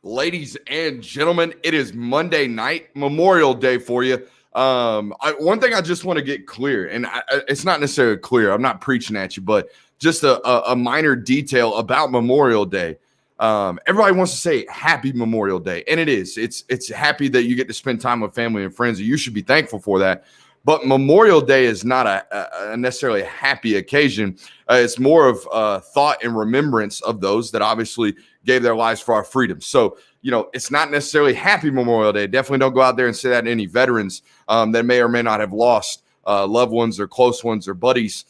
Ladies and gentlemen, it is Monday night, Memorial Day for you. One thing I just want to get clear, and it's not necessarily clear, I'm not preaching at you, but just a minor detail about Memorial Day. Everybody wants to say happy Memorial Day, and it is. It's happy that you get to spend time with family and friends, and you should be thankful for that. But Memorial Day is not a necessarily a happy occasion. It's more of thought and remembrance of those that obviously gave their lives for our freedom. So, it's not necessarily happy Memorial Day. Definitely don't go out there and say that to any veterans that may or may not have lost loved ones or close ones or buddies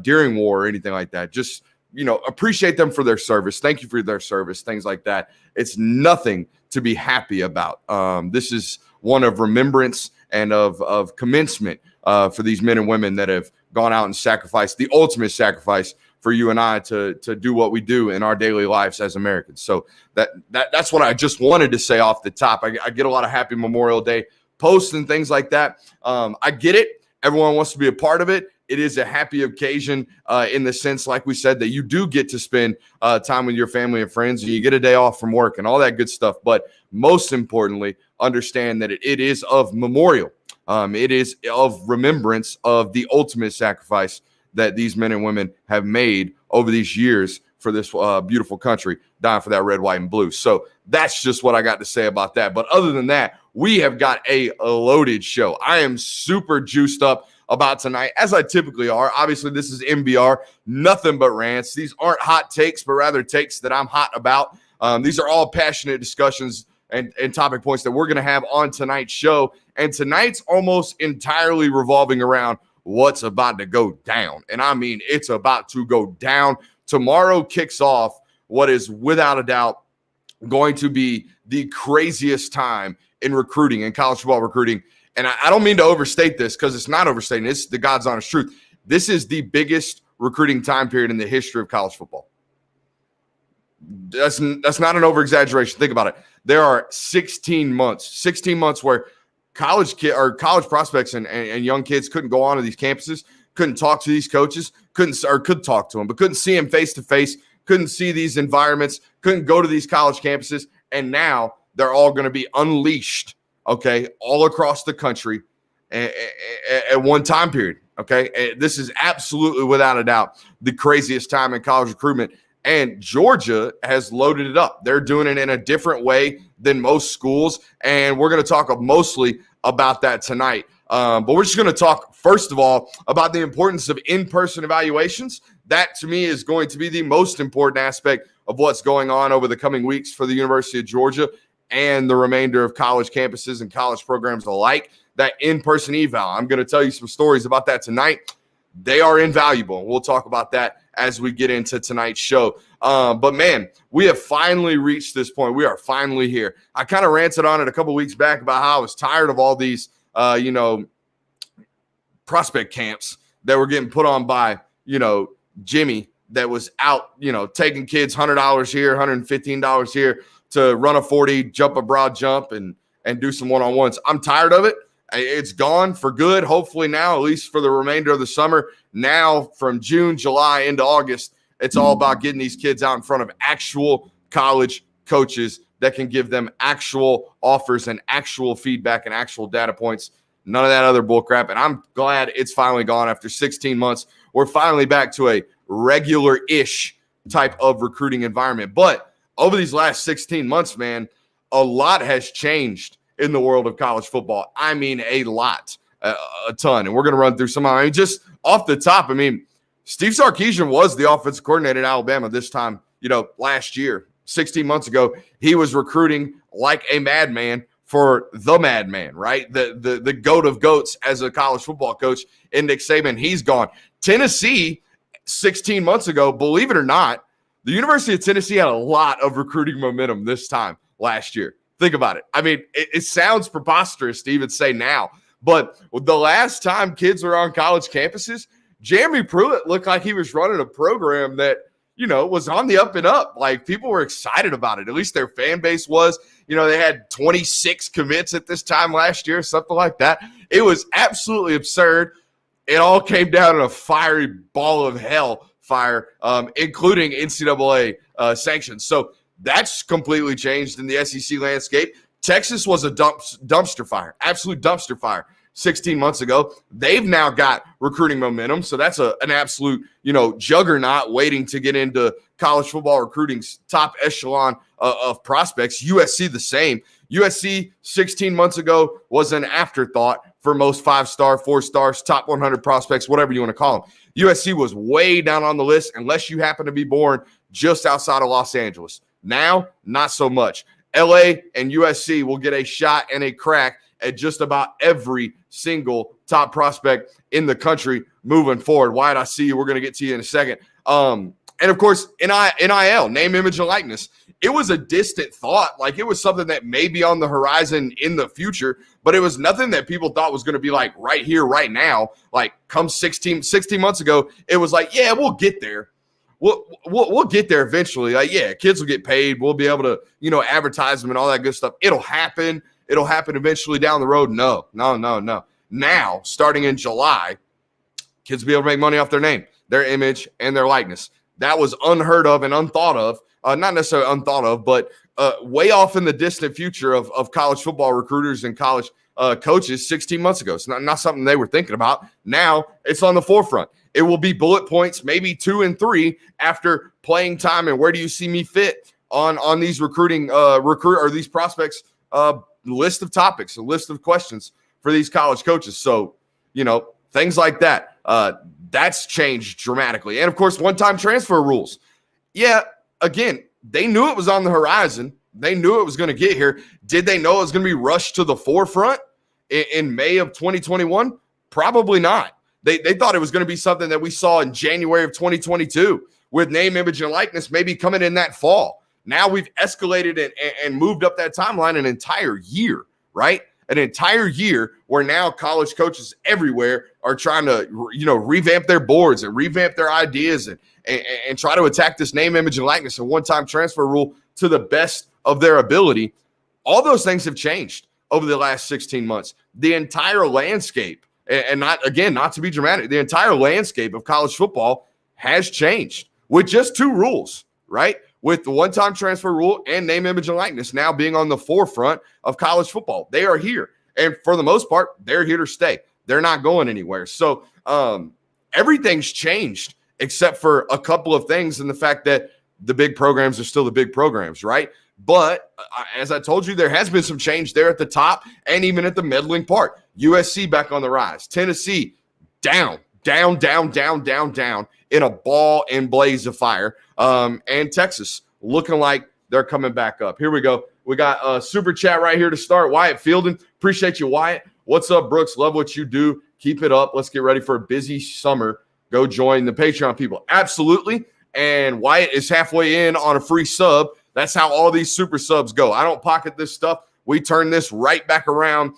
during war or anything like that. Just, appreciate them for their service. Thank you for their service, things like that. It's nothing to be happy about. This is one of remembrance and of commencement for these men and women that have gone out and sacrificed the ultimate sacrifice for you and I to do what we do in our daily lives as Americans. So that's what I just wanted to say off the top. I get a lot of happy Memorial Day posts and things like that. I get it. Everyone wants to be a part of it. It is a happy occasion in the sense, like we said, that you do get to spend time with your family and friends, and you get a day off from work and all that good stuff. But most importantly, understand that it is of memorial. It is of remembrance of the ultimate sacrifice that these men and women have made over these years for this beautiful country, dying for that red, white, and blue. So that's just what I got to say about that. But other than that, we have got a loaded show. I am super juiced up about tonight, as I typically are. Obviously, this is MBR, nothing but rants. These aren't hot takes, but rather takes that I'm hot about. These are all passionate discussions and topic points that we're going to have on tonight's show. And tonight's almost entirely revolving around what's about to go down. And I mean, it's about to go down. Tomorrow kicks off what is without a doubt going to be the craziest time in recruiting, in college football recruiting. And I don't mean to overstate this because it's not overstating. It's the God's honest truth. This is the biggest recruiting time period in the history of college football. That's not an over-exaggeration. Think about it. There are 16 months where college prospects and young kids couldn't go on to these campuses, couldn't talk to these coaches, could talk to them, but couldn't see them face to face, couldn't see these environments, couldn't go to these college campuses. And now they're all going to be unleashed, okay, all across the country at one time period, okay? And this is absolutely, without a doubt, the craziest time in college recruitment. And Georgia has loaded it up. They're doing it in a different way than most schools. And we're going to talk mostly about that tonight. But we're just going to talk, first of all, about the importance of in-person evaluations. That, to me, is going to be the most important aspect of what's going on over the coming weeks for the University of Georgia and the remainder of college campuses and college programs alike. That in-person eval. I'm going to tell you some stories about that tonight. They are invaluable. We'll talk about that as we get into tonight's show. But, man, we have finally reached this point. We are finally here. I kind of ranted on it a couple weeks back about how I was tired of all these, prospect camps that were getting put on by, Jimmy, that was out, taking kids $100 here, $115 here to run a 40, jump a broad jump, and do some one-on-ones. I'm tired of it. It's gone for good, hopefully now, at least for the remainder of the summer. Now, from June, July, into August, it's all about getting these kids out in front of actual college coaches that can give them actual offers and actual feedback and actual data points. None of that other bullcrap. And I'm glad it's finally gone after 16 months. We're finally back to a regular-ish type of recruiting environment. But over these last 16 months, man, a lot has changed in the world of college football. I mean, a lot, a ton. And we're going to run through some. I mean, just off the top, Steve Sarkisian was the offensive coordinator at Alabama this time, last year, 16 months ago. He was recruiting like a madman for the madman, right? The goat of goats as a college football coach in Nick Saban. He's gone. Tennessee, 16 months ago, believe it or not, the University of Tennessee had a lot of recruiting momentum this time last year. Think about it. It sounds preposterous to even say now, but the last time kids were on college campuses, Jeremy Pruitt looked like he was running a program that, was on the up and up. Like, people were excited about it. At least their fan base was. They had 26 commits at this time last year, something like that. It was absolutely absurd. It all came down in a fiery ball of hell fire, including NCAA sanctions. So That's completely changed in the SEC landscape. Texas was a dumpster fire, absolute dumpster fire 16 months ago. They've now got recruiting momentum. So that's an absolute, juggernaut waiting to get into college football recruiting's top echelon of prospects. USC the same. USC 16 months ago was an afterthought for most 5-star, 4-stars, top 100 prospects, whatever you want to call them. USC was way down on the list unless you happen to be born just outside of Los Angeles. Now, not so much. LA and USC will get a shot and a crack at just about every single top prospect in the country moving forward. Wyatt, I see you. We're going to get to you in a second. And of course, NIL, name, image, and likeness. It was a distant thought. Like, it was something that may be on the horizon in the future, but it was nothing that people thought was going to be like right here, right now. Like, come 16 months ago, it was like, yeah, we'll get there. We'll get there eventually. Like, yeah, kids will get paid. We'll be able to, advertise them and all that good stuff. It'll happen. It'll happen eventually down the road. No. Now, starting in July, kids will be able to make money off their name, their image, and their likeness. That was unheard of and unthought of. Not necessarily unthought of, but way off in the distant future of college football recruiters and college coaches 16 months ago. It's not something they were thinking about. Now it's on the forefront. It will be bullet points, maybe 2 and 3 after playing time. And where do you see me fit on these recruiting or these prospects list of topics, a list of questions for these college coaches. So, things like that. That's changed dramatically. And of course, one-time transfer rules. Yeah, again, they knew it was on the horizon. They knew it was going to get here. Did they know it was going to be rushed to the forefront in May of 2021? Probably not. They thought it was going to be something that we saw in January of 2022 with name, image, and likeness maybe coming in that fall. Now we've escalated and moved up that timeline an entire year, right? An entire year where now college coaches everywhere are trying to, revamp their boards and revamp their ideas and try to attack this name, image, and likeness and one-time transfer rule to the best of their ability. All those things have changed over the last 16 months. The entire landscape, and not to be dramatic, the entire landscape of college football has changed with just 2 rules, right? With the one-time transfer rule and name, image, and likeness now being on the forefront of college football. They are here. And for the most part, they're here to stay. They're not going anywhere. So everything's changed except for a couple of things and the fact that the big programs are still the big programs, right? But as I told you, there has been some change there at the top and even at the middling part. USC back on the rise. Tennessee down in a ball and blaze of fire. And Texas looking like they're coming back up. Here we go. We got a super chat right here to start. Wyatt Fielding. Appreciate you, Wyatt. What's up, Brooks? Love what you do. Keep it up. Let's get ready for a busy summer. Go join the Patreon people. Absolutely. And Wyatt is halfway in on a free sub. That's how all these super subs go. I don't pocket this stuff. We turn this right back around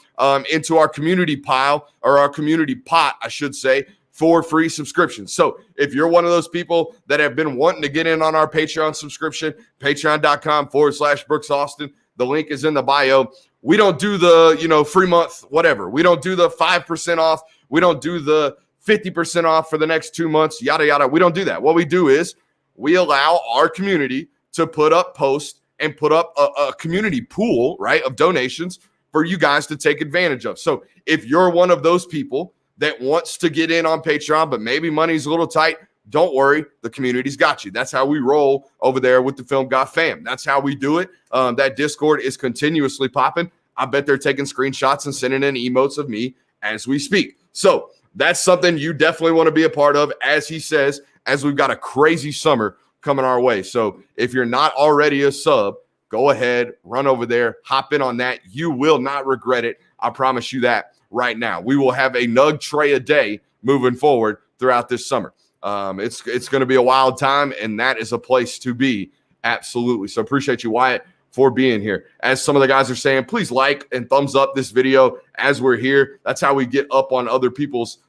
into our community pile, or our community pot, I should say, for free subscriptions. So if you're one of those people that have been wanting to get in on our Patreon subscription, patreon.com/Brooks Austin. The link is in the bio. We don't do the, free month, whatever. We don't do the 5% off. We don't do the 50% off for the next 2 months, yada, yada. We don't do that. What we do is we allow our community to put up posts and put up a community pool, right, of donations for you guys to take advantage of. So if you're one of those people that wants to get in on Patreon, but maybe money's a little tight, don't worry. The community's got you. That's how we roll over there with the Film Got Fam. That's how we do it. That Discord is continuously popping. I bet they're taking screenshots and sending in emotes of me as we speak. So that's something you definitely want to be a part of, as he says, as we've got a crazy summer coming our way. So if you're not already a sub, go ahead, run over there, hop in on that. You will not regret it. I promise you that right now. We will have a Nug tray a day moving forward throughout this summer. It's going to be a wild time, and that is a place to be. Absolutely. So appreciate you, Wyatt, for being here. As some of the guys are saying, please like and thumbs up this video as we're here. That's how we get up on other people's,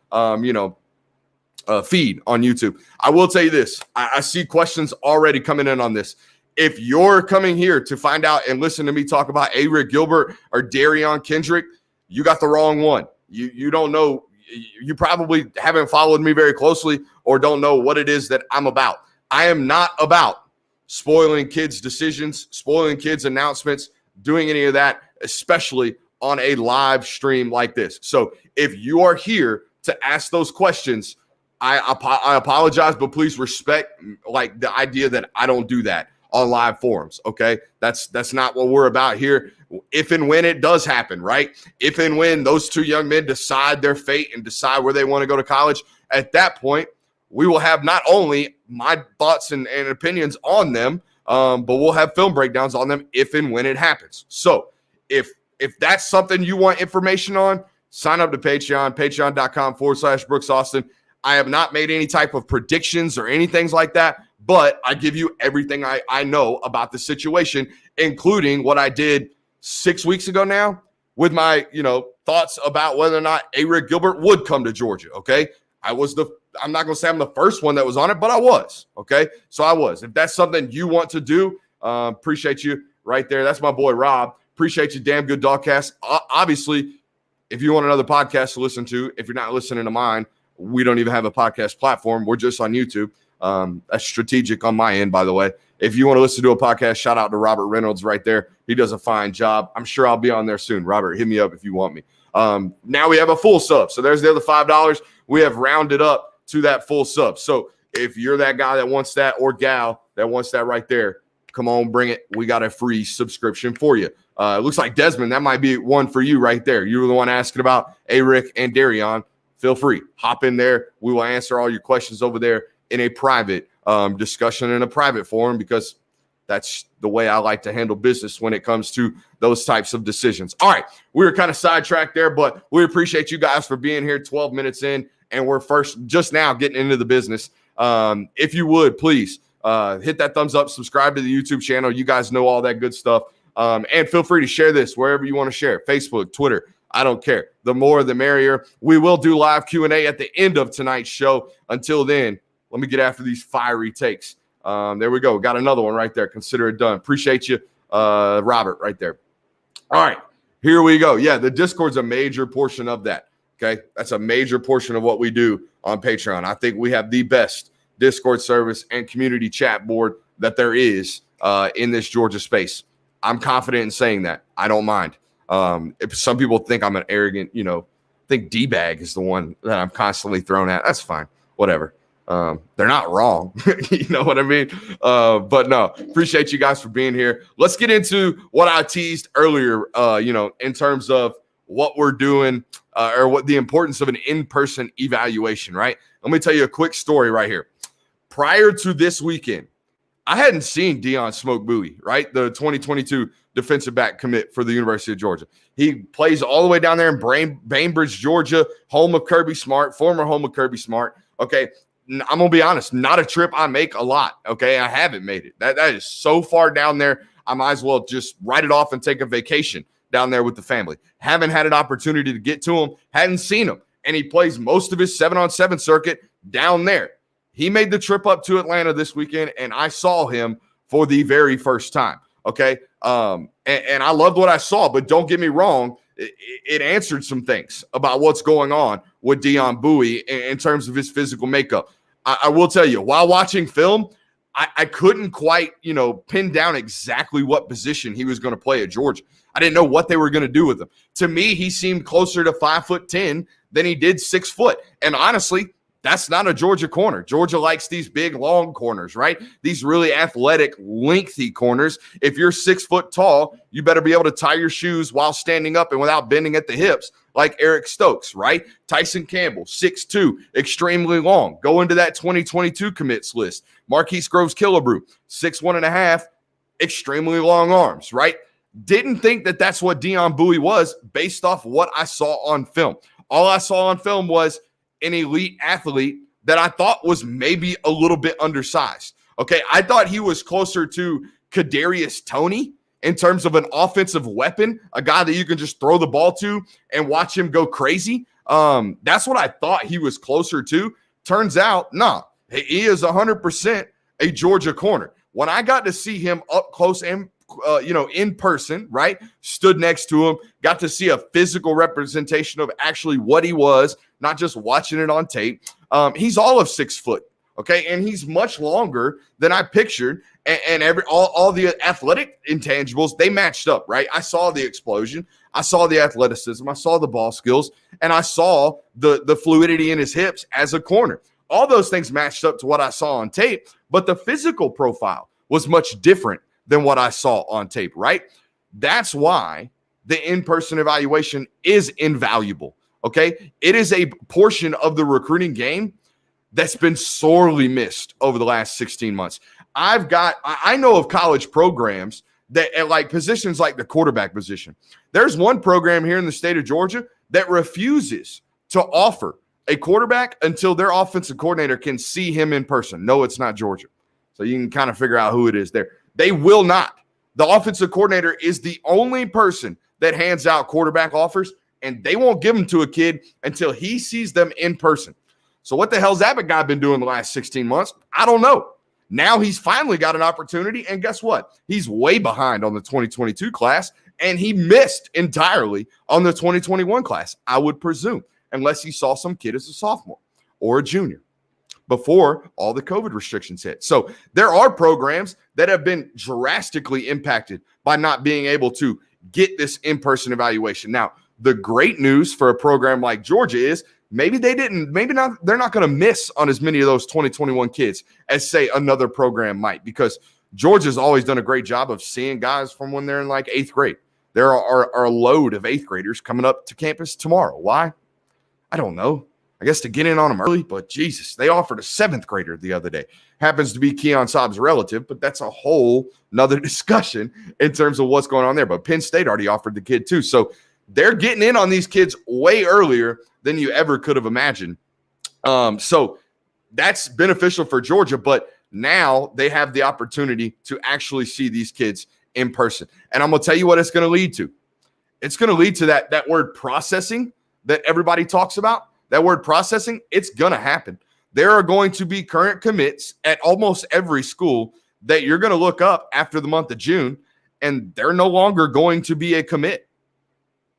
feed on YouTube. I will tell you this. I see questions already coming in on this. If you're coming here to find out and listen to me talk about A-Rick Gilbert or Darion Kendrick, you got the wrong one. You don't know. You probably haven't followed me very closely or don't know what it is that I'm about. I am not about spoiling kids' decisions, spoiling kids' announcements, doing any of that, especially on a live stream like this. So if you are here to ask those questions, I apologize, but please respect like the idea that I don't do that on live forums. Okay. That's not what we're about here. If and when it does happen, right? If and when those two young men decide their fate and decide where they want to go to college, at that point, we will have not only my thoughts and opinions on them, but we'll have film breakdowns on them if and when it happens. So if that's something you want information on, sign up to Patreon, patreon.com/Brooks Austin. I have not made any type of predictions or anything like that, but I give you everything I know about the situation, including what I did 6 weeks ago now with my, thoughts about whether or not Eric Gilbert would come to Georgia. Okay. I'm not going to say I'm the first one that was on it, but I was. Okay. So I was. If that's something you want to do, appreciate you right there. That's my boy, Rob. Appreciate you. Damn good dogcast. Obviously, if you want another podcast to listen to, if you're not listening to mine, we don't even have a podcast platform. We're just on YouTube. That's strategic on my end, by the way. If you want to listen to a podcast, shout out to Robert Reynolds right there. He does a fine job. I'm sure I'll be on there soon. Robert, hit me up if you want me. Now we have a full sub. So there's the other $5. We have rounded up to that full sub. So if you're that guy that wants that or gal that wants that right there, come on, bring it. We got a free subscription for you. It looks like Desmond, that might be one for you right there. You were the one asking about Eric and Darion. Feel free. Hop in there. We will answer all your questions over there in a private discussion in a private forum, because that's the way I like to handle business when it comes to those types of decisions. All right. We were kind of sidetracked there, but we appreciate you guys for being here 12 minutes in, and we're just now getting into the business. If you would, please hit that thumbs up, subscribe to the YouTube channel. You guys know all that good stuff. And feel free to share this wherever you want to share. Facebook, Twitter. I don't care. The more, the merrier. We will do live Q&A at the end of tonight's show. Until then, let me get after these fiery takes. There we go. Got another one right there. Consider it done. Appreciate you, Robert, right there. All right, here we go. Yeah, the Discord's a major portion of that. Okay, that's a major portion of what we do on Patreon. I think we have the best Discord service and community chat board that there is in this Georgia space. I'm confident in saying that. I don't mind. If some people think I'm an arrogant, I think D-bag is the one that I'm constantly thrown at. That's fine. Whatever. They're not wrong. You know what I mean? But no, appreciate you guys for being here. Let's get into what I teased earlier, in terms of what we're doing or what the importance of an in-person evaluation, right? Let me tell you a quick story right here. Prior to this weekend, I hadn't seen Deion Smoke Bowie, right? The 2022 defensive back commit for the University of Georgia. He plays all the way down there in Bainbridge, Georgia, home of Kirby Smart, former home of Kirby Smart. Okay, I'm going to be honest, not a trip I make a lot, okay? I haven't made it. That is so far down there, I might as well just write it off and take a vacation down there with the family. Haven't had an opportunity to get to him, hadn't seen him, and he plays most of his 7-on-7 circuit down there. He made the trip up to Atlanta this weekend, and I saw him for the very first time, okay? And I loved what I saw, but don't get me wrong, it answered some things about what's going on with Deion Bowie in terms of his physical makeup. I will tell you, while watching film, I couldn't quite, pin down exactly what position he was going to play at Georgia. I didn't know what they were going to do with him. To me, he seemed closer to 5'10" than he did 6 foot. And honestly, that's not a Georgia corner. Georgia likes these big, long corners, right? These really athletic, lengthy corners. If you're 6 foot tall, you better be able to tie your shoes while standing up and without bending at the hips, like Eric Stokes, right? Tyson Campbell, 6'2", extremely long. Go into that 2022 commits list. Marquise Groves-Killebrew, 6'1.5", extremely long arms, right? Didn't think that that's what Deion Bowie was based off what I saw on film. All I saw on film was an elite athlete that I thought was maybe a little bit undersized. Okay, I thought he was closer to Kadarius Toney in terms of an offensive weapon, a guy that you can just throw the ball to and watch him go crazy. That's what I thought he was closer to. Turns out, nah, he is 100% a Georgia corner. When I got to see him up close and in person, right? Stood next to him, got to see a physical representation of actually what he was, not just watching it on tape. He's all of 6 foot, Okay. And he's much longer than I pictured. And all the athletic intangibles, they matched up, right? I saw the explosion. I saw the athleticism. I saw the ball skills. And I saw the fluidity in his hips as a corner. All those things matched up to what I saw on tape. But the physical profile was much different than what I saw on tape, right? That's why the in-person evaluation is invaluable, okay? It is a portion of the recruiting game that's been sorely missed over the last 16 months. I know of college programs that at like positions like the quarterback position. There's one program here in the state of Georgia that refuses to offer a quarterback until their offensive coordinator can see him in person. No, it's not Georgia. So you can kind of figure out who it is there. They will not. The offensive coordinator is the only person that hands out quarterback offers, and they won't give them to a kid until he sees them in person. So what the hell's that guy been doing the last 16 months? I don't know. Now he's finally got an opportunity, and guess what? He's way behind on the 2022 class, and he missed entirely on the 2021 class, I would presume, unless he saw some kid as a sophomore or a junior before all the COVID restrictions hit. So there are programs that have been drastically impacted by not being able to get this in-person evaluation. Now, the great news for a program like Georgia is they're not going to miss on as many of those 2021 kids as, say, another program might, because Georgia's always done a great job of seeing guys from when they're in like 8th grade. There are a load of 8th graders coming up to campus tomorrow. Why? I don't know. I guess to get in on them early, but Jesus, they offered a 7th grader the other day. Happens to be Keon Saab's relative, but that's a whole nother discussion in terms of what's going on there. But Penn State already offered the kid too. So they're getting in on these kids way earlier than you ever could have imagined. So that's beneficial for Georgia, but now they have the opportunity to actually see these kids in person. And I'm going to tell you what it's going to lead to. It's going to lead to that word processing that everybody talks about. That word processing, it's going to happen. There are going to be current commits at almost every school that you're going to look up after the month of June, and they're no longer going to be a commit.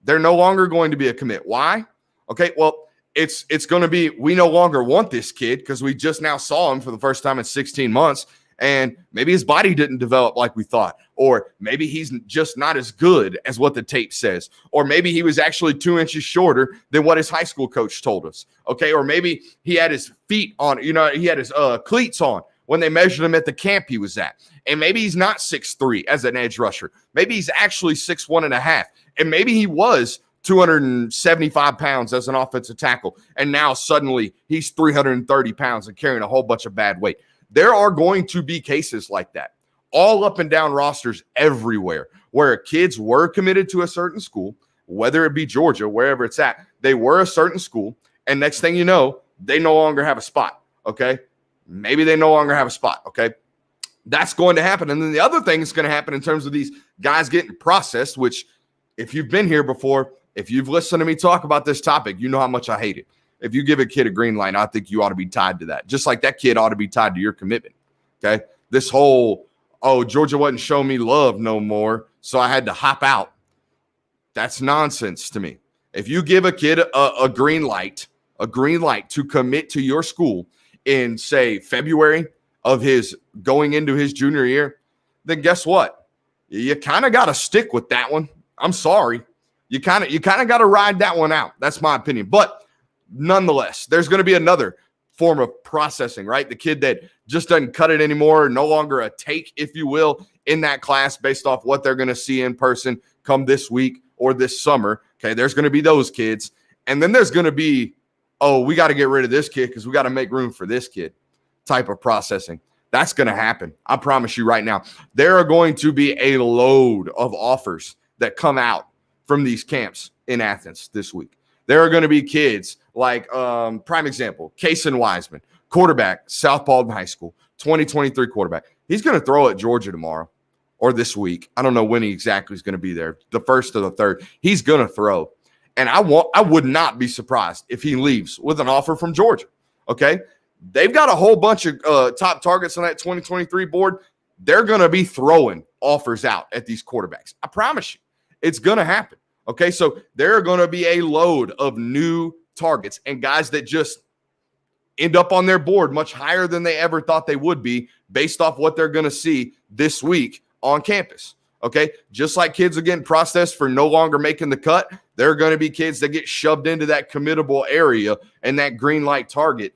They're no longer going to be a commit. Why? Okay, well, it's going to be, we no longer want this kid because we just now saw him for the first time in 16 months, and maybe his body didn't develop like we thought, or maybe he's just not as good as what the tape says, or maybe he was actually 2 inches shorter than what his high school coach told us, okay? Or maybe he had his feet on, he had his cleats on when they measured him at the camp he was at, and maybe he's not 6'3" as an edge rusher. Maybe he's actually 6'1.5", and maybe he was 275 pounds as an offensive tackle, and now suddenly he's 330 pounds and carrying a whole bunch of bad weight. There are going to be cases like that all up and down rosters everywhere where kids were committed to a certain school, whether it be Georgia, wherever it's at. They were a certain school, and next thing you know, they no longer have a spot, okay? Maybe they no longer have a spot, okay? That's going to happen. And then the other thing that's going to happen in terms of these guys getting processed, which if you've been here before, if you've listened to me talk about this topic, you know how much I hate it. If you give a kid a green light, I think you ought to be tied to that. Just like that kid ought to be tied to your commitment, okay? This whole, Georgia wasn't showing me love no more, so I had to hop out. That's nonsense to me. If you give a kid a green light to commit to your school in, say, February of his going into his junior year, then guess what? You kind of got to stick with that one. I'm sorry. You kind of got to ride that one out. That's my opinion. But nonetheless, there's going to be another form of processing, right? The kid that just doesn't cut it anymore, no longer a take, if you will, in that class based off what they're going to see in person come this week or this summer. Okay, there's going to be those kids. And then there's going to be, we got to get rid of this kid because we got to make room for this kid type of processing. That's going to happen. I promise you right now. There are going to be a load of offers that come out from these camps in Athens this week. There are going to be kids like, prime example, Kason Wiseman, quarterback, South Baldwin High School, 2023 quarterback. He's going to throw at Georgia tomorrow or this week. I don't know when he exactly is going to be there, the 1st or the 3rd. He's going to throw. And I would not be surprised if he leaves with an offer from Georgia, okay? They've got a whole bunch of top targets on that 2023 board. They're going to be throwing offers out at these quarterbacks. I promise you, it's going to happen. Okay, so there are going to be a load of new targets and guys that just end up on their board much higher than they ever thought they would be based off what they're going to see this week on campus. Okay, just like kids are getting processed for no longer making the cut, there are going to be kids that get shoved into that committable area and that green light target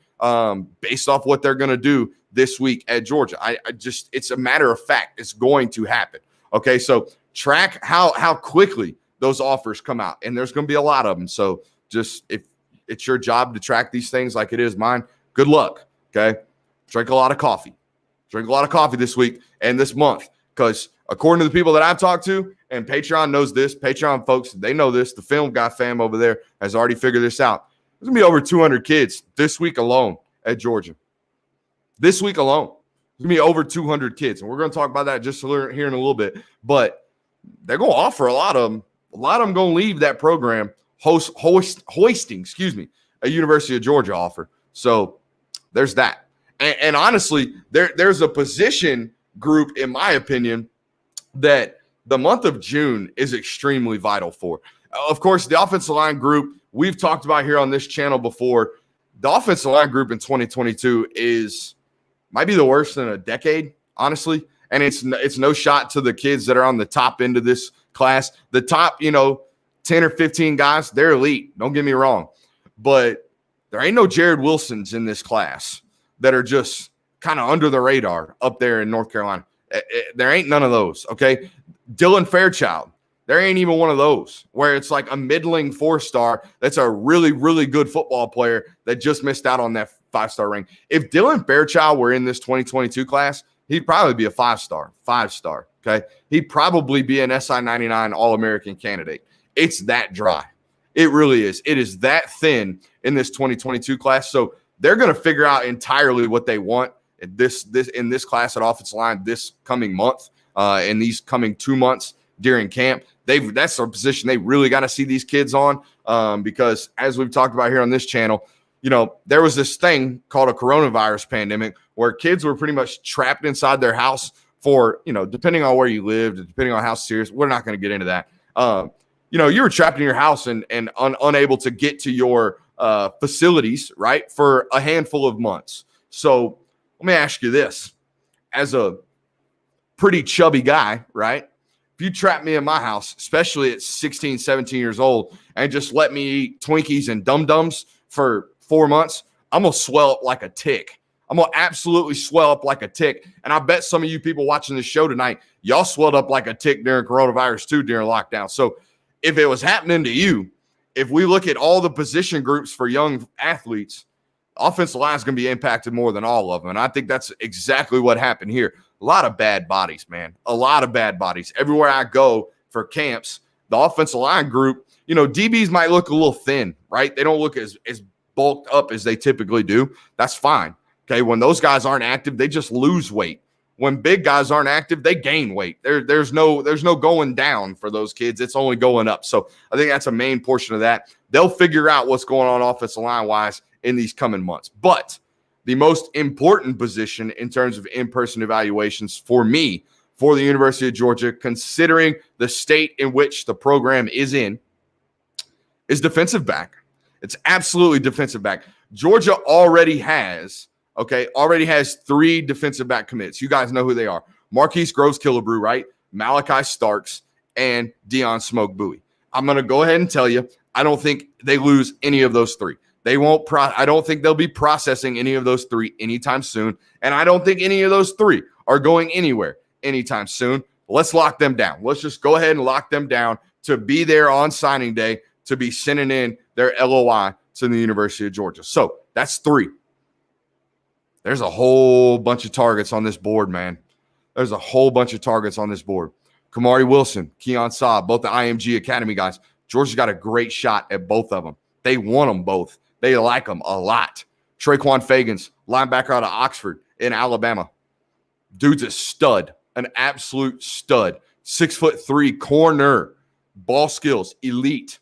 based off what they're going to do this week at Georgia. I just, it's a matter of fact. It's going to happen. Okay, so track how quickly those offers come out, and there's going to be a lot of them. So just if it's your job to track these things like it is mine, good luck. Okay, drink a lot of coffee. Drink a lot of coffee this week and this month, because according to the people that I've talked to, and Patreon knows this, Patreon folks, they know this, the Film Guy fam over there has already figured this out. There's going to be over 200 kids this week alone at Georgia. This week alone. There's going to be over 200 kids. And we're going to talk about that just here in a little bit. But they're going to offer a lot of them. A lot of them going to leave that program hoisting, a University of Georgia offer. So there's that. And honestly, there's a position group, in my opinion, that the month of June is extremely vital for. Of course, the offensive line group, we've talked about here on this channel before. The offensive line group in 2022 might be the worst in a decade, honestly. And it's no shot to the kids that are on the top end of this class. The top, 10 or 15 guys, they're elite. Don't get me wrong. But there ain't no Jared Wilsons in this class that are just kind of under the radar up there in North Carolina. There ain't none of those, okay? Dylan Fairchild, there ain't even one of those where it's like a middling 4-star that's a really, really good football player that just missed out on that 5-star ring. If Dylan Fairchild were in this 2022 class, he'd probably be a 5-star, okay? He'd probably be an SI 99 All-American candidate. It's that dry. It really is. It is that thin in this 2022 class. So they're going to figure out entirely what they want in this class at offensive line this coming month, in these coming 2 months during camp. That's a position they really got to see these kids on, because as we've talked about here on this channel, there was this thing called a coronavirus pandemic where kids were pretty much trapped inside their house for, depending on where you lived, depending on how serious, we're not going to get into that. You were trapped in your house and unable to get to your facilities, right, for a handful of months. So let me ask you this. As a pretty chubby guy, right, if you trap me in my house, especially at 16, 17 years old, and just let me eat Twinkies and Dum-Dums for 4 months, I'm going to swell up like a tick. I'm going to absolutely swell up like a tick. And I bet some of you people watching this show tonight, y'all swelled up like a tick during coronavirus too, during lockdown. So if it was happening to you, if we look at all the position groups for young athletes, offensive line is going to be impacted more than all of them. And I think that's exactly what happened here. A lot of bad bodies, man. A lot of bad bodies. Everywhere I go for camps, the offensive line group, DBs might look a little thin, right? They don't look as bulked up as they typically do. That's fine. Okay, when those guys aren't active, they just lose weight. When big guys aren't active, they gain weight. There's no going down for those kids. It's only going up. So I think that's a main portion of that. They'll figure out what's going on offensive line-wise in these coming months. But the most important position in terms of in-person evaluations for me, for the University of Georgia, considering the state in which the program is in, is defensive back. It's absolutely defensive back. Georgia already has 3 defensive back commits. You guys know who they are. Marquise Groves-Killebrew, right? Malachi Starks and Deion Smoke Bowie. I'm going to go ahead and tell you, I don't think they lose any of those 3. They won't. I don't think they'll be processing any of those 3 anytime soon. And I don't think any of those 3 are going anywhere anytime soon. Let's lock them down. Let's just go ahead and lock them down to be there on signing day, to be sending in their LOI to the University of Georgia. So that's 3. There's a whole bunch of targets on this board, man. There's a whole bunch of targets on this board. Kamari Wilson, Keon Saab, both the IMG Academy guys. Georgia's got a great shot at both of them. They want them both. They like them a lot. Traquan Fagans, linebacker out of Oxford in Alabama. Dude's a stud, an absolute stud. 6'3" corner, ball skills, elite.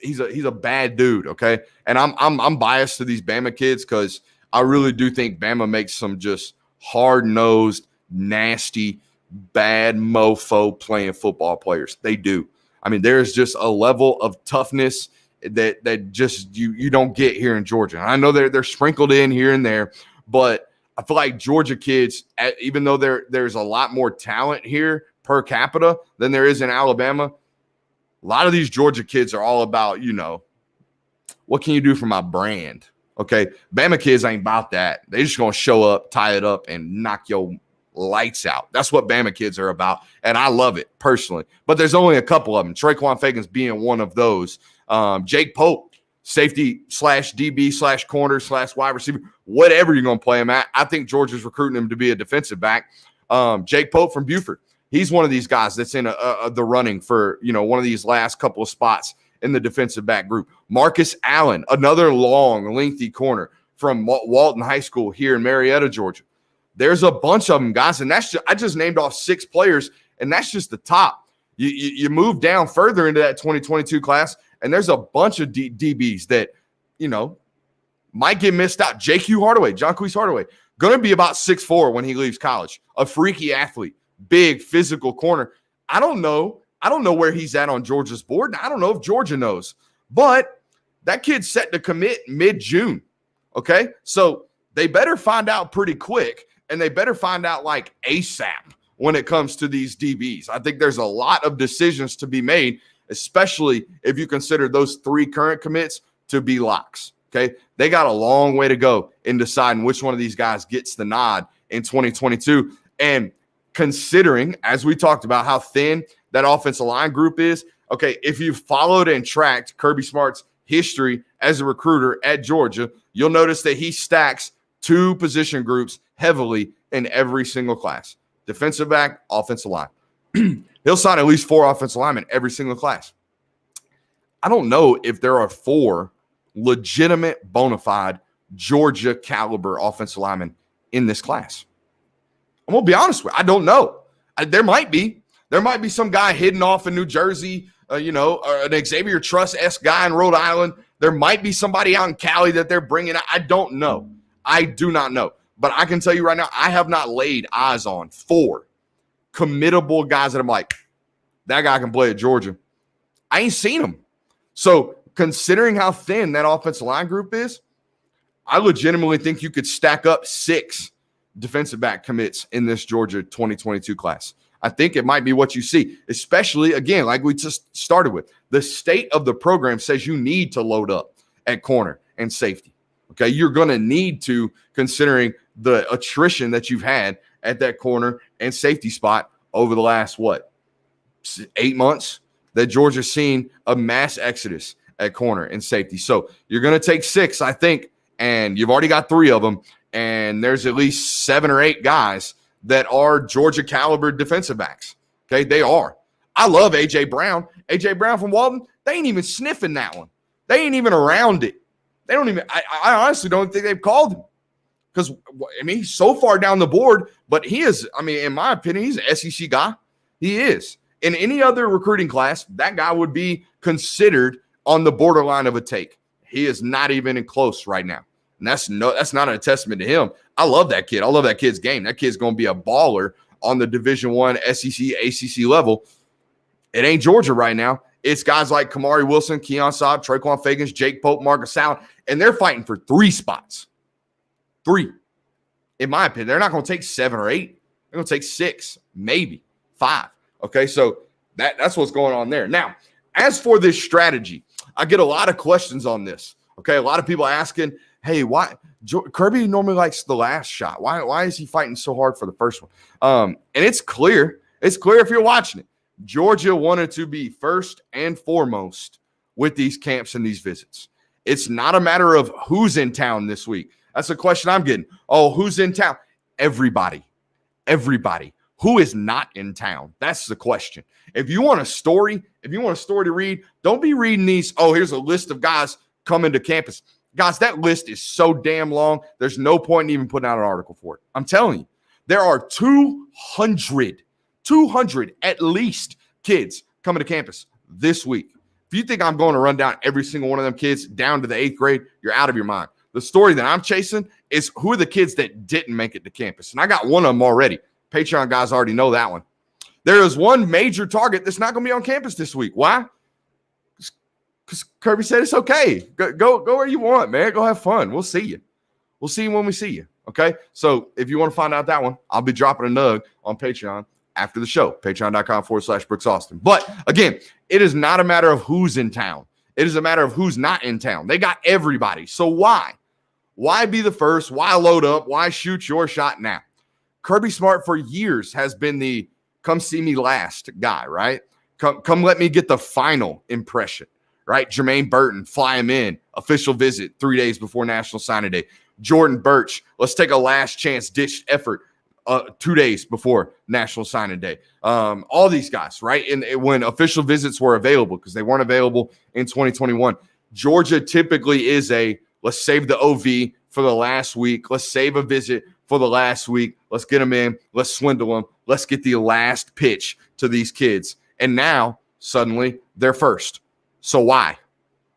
He's a bad dude, okay? And I'm biased to these Bama kids because I really do think Bama makes some just hard-nosed, nasty, bad mofo playing football players. They do. I mean, there's just a level of toughness that just you don't get here in Georgia. I know they're sprinkled in here and there, but I feel like Georgia kids, even though there's a lot more talent here per capita than there is in Alabama, a lot of these Georgia kids are all about, what can you do for my brand? Okay, Bama kids ain't about that. They just going to show up, tie it up, and knock your lights out. That's what Bama kids are about, and I love it personally. But there's only a couple of them. Traquan Fagans being one of those. Jake Pope, safety / DB / corner / wide receiver, whatever you're going to play him at. I think Georgia's recruiting him to be a defensive back. Jake Pope from Buford, he's one of these guys that's in the running for one of these last couple of spots in the defensive back group. Marcus Allen, another long, lengthy corner from Walton High School here in Marietta, Georgia. There's a bunch of them, guys, and I just named off 6 players, and that's just the top. You move down further into that 2022 class, and there's a bunch of DBs that, might get missed out. J.Q. Hardaway, Jonquise Hardaway, going to be about 6'4" when he leaves college. A freaky athlete, big physical corner. I don't know where he's at on Georgia's board. And I don't know if Georgia knows, but that kid's set to commit mid-June. Okay, so they better find out pretty quick, and they better find out like ASAP when it comes to these DBs. I think there's a lot of decisions to be made, especially if you consider those 3 current commits to be locks. Okay, they got a long way to go in deciding which one of these guys gets the nod in 2022. And considering, as we talked about, how thin that offensive line group is, okay, if you've followed and tracked Kirby Smart's history as a recruiter at Georgia, you'll notice that he stacks 2 position groups heavily in every single class: defensive back, offensive line. He'll sign at least 4 offensive linemen every single class. I don't know if there are 4 legitimate, bona fide Georgia caliber offensive linemen in this class. I'm going to be honest with you. I don't know. There might be. There might be some guy hidden off in New Jersey, an Xavier Truss-esque guy in Rhode Island. There might be somebody out in Cali that they're bringing out. I don't know. I do not know. But I can tell you right now, I have not laid eyes on 4 committable guys that I'm like, that guy can play at Georgia. I ain't seen him. So considering how thin that offensive line group is, I legitimately think you could stack up 6 defensive back commits in this Georgia 2022 class. I think it might be what you see, especially, again, like we just started with. The state of the program says you need to load up at corner and safety. Okay, you're going to need to, considering the attrition that you've had at that corner and safety spot over the last, 8 months, that Georgia's seen a mass exodus at corner and safety. So you're going to take 6, I think, and you've already got 3 of them, and there's at least 7 or 8 guys that are Georgia caliber defensive backs. Okay, they are. I love A.J. Brown. A.J. Brown from Walton, they ain't even sniffing that one. They ain't even around it. They don't even – I honestly don't think they've called him because, he's so far down the board, but he is – in my opinion, he's an SEC guy. He is. In any other recruiting class, that guy would be considered on the borderline of a take. He is not even in close right now. And that's not a testament to him. I love that kid. I love that kid's game. That kid's going to be a baller on the Division I, SEC, ACC level. It ain't Georgia right now. It's guys like Kamari Wilson, Keon Saab, Traquan Fagans, Jake Pope, Marcus Allen, and they're fighting for 3 spots. 3. In my opinion, they're not going to take 7 or 8. They're going to take 6, maybe 5. Okay, so that's what's going on there. Now, as for this strategy, I get a lot of questions on this. Okay, a lot of people asking, hey, why Kirby normally likes the last shot? Why is he fighting so hard for the first one? And it's clear. It's clear if you're watching it. Georgia wanted to be first and foremost with these camps and these visits. It's not a matter of who's in town this week. That's a question I'm getting. Oh, who's in town? Everybody. Everybody. Who is not in town? That's the question. If you want a story to read, don't be reading these, oh, here's a list of guys coming to campus. Guys, that list is so damn long, there's no point in even putting out an article for it. I'm telling you, there are 200 at least kids coming to campus this week. If you think I'm going to run down every single one of them kids down to the 8th grade, you're out of your mind. The story that I'm chasing is who are the kids that didn't make it to campus. And I got one of them already. Patreon guys already know that one. There is one major target that's not going to be on campus this week. Why? Because Kirby said it's okay. Go where you want, man. Go have fun. We'll see you. We'll see you when we see you. Okay. So if you want to find out that one, I'll be dropping a nug on Patreon after the show. Patreon.com/Brooks Austin. But again, it is not a matter of who's in town. It is a matter of who's not in town. They got everybody. So why? Why be the first? Why load up? Why shoot your shot now? Kirby Smart for years has been the come see me last guy, right? Come let me get the final impression, right? Jermaine Burton, fly him in, official visit 3 days before National Signing Day. Jordan Birch, let's take a last chance ditch effort 2 days before National Signing Day. All these guys, right? And when official visits were available, because they weren't available in 2021, Georgia typically is a let's save the OV for the last week. Let's save a visit for the last week. Let's get them in. Let's swindle them. Let's get the last pitch to these kids. And now suddenly they're first. So why?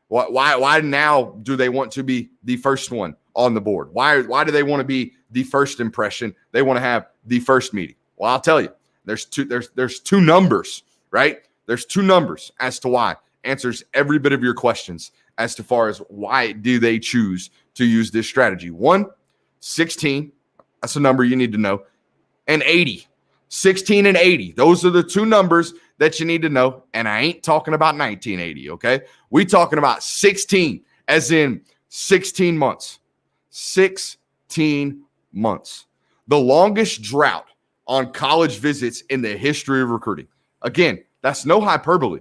Why now do they want to be the first one on the board? Why do they want to be the first impression? They want to have the first meeting. Well, I'll tell you, there's two numbers, right? There's two numbers as to why. Answers every bit of your questions as to far as why do they choose to use this strategy. 1, 16, that's a number you need to know, and 80. 16 and 80. Those are the two numbers that you need to know. And I ain't talking about 1980, okay? We talking about 16, as in 16 months. 16 months. The longest drought on college visits in the history of recruiting. Again, that's no hyperbole.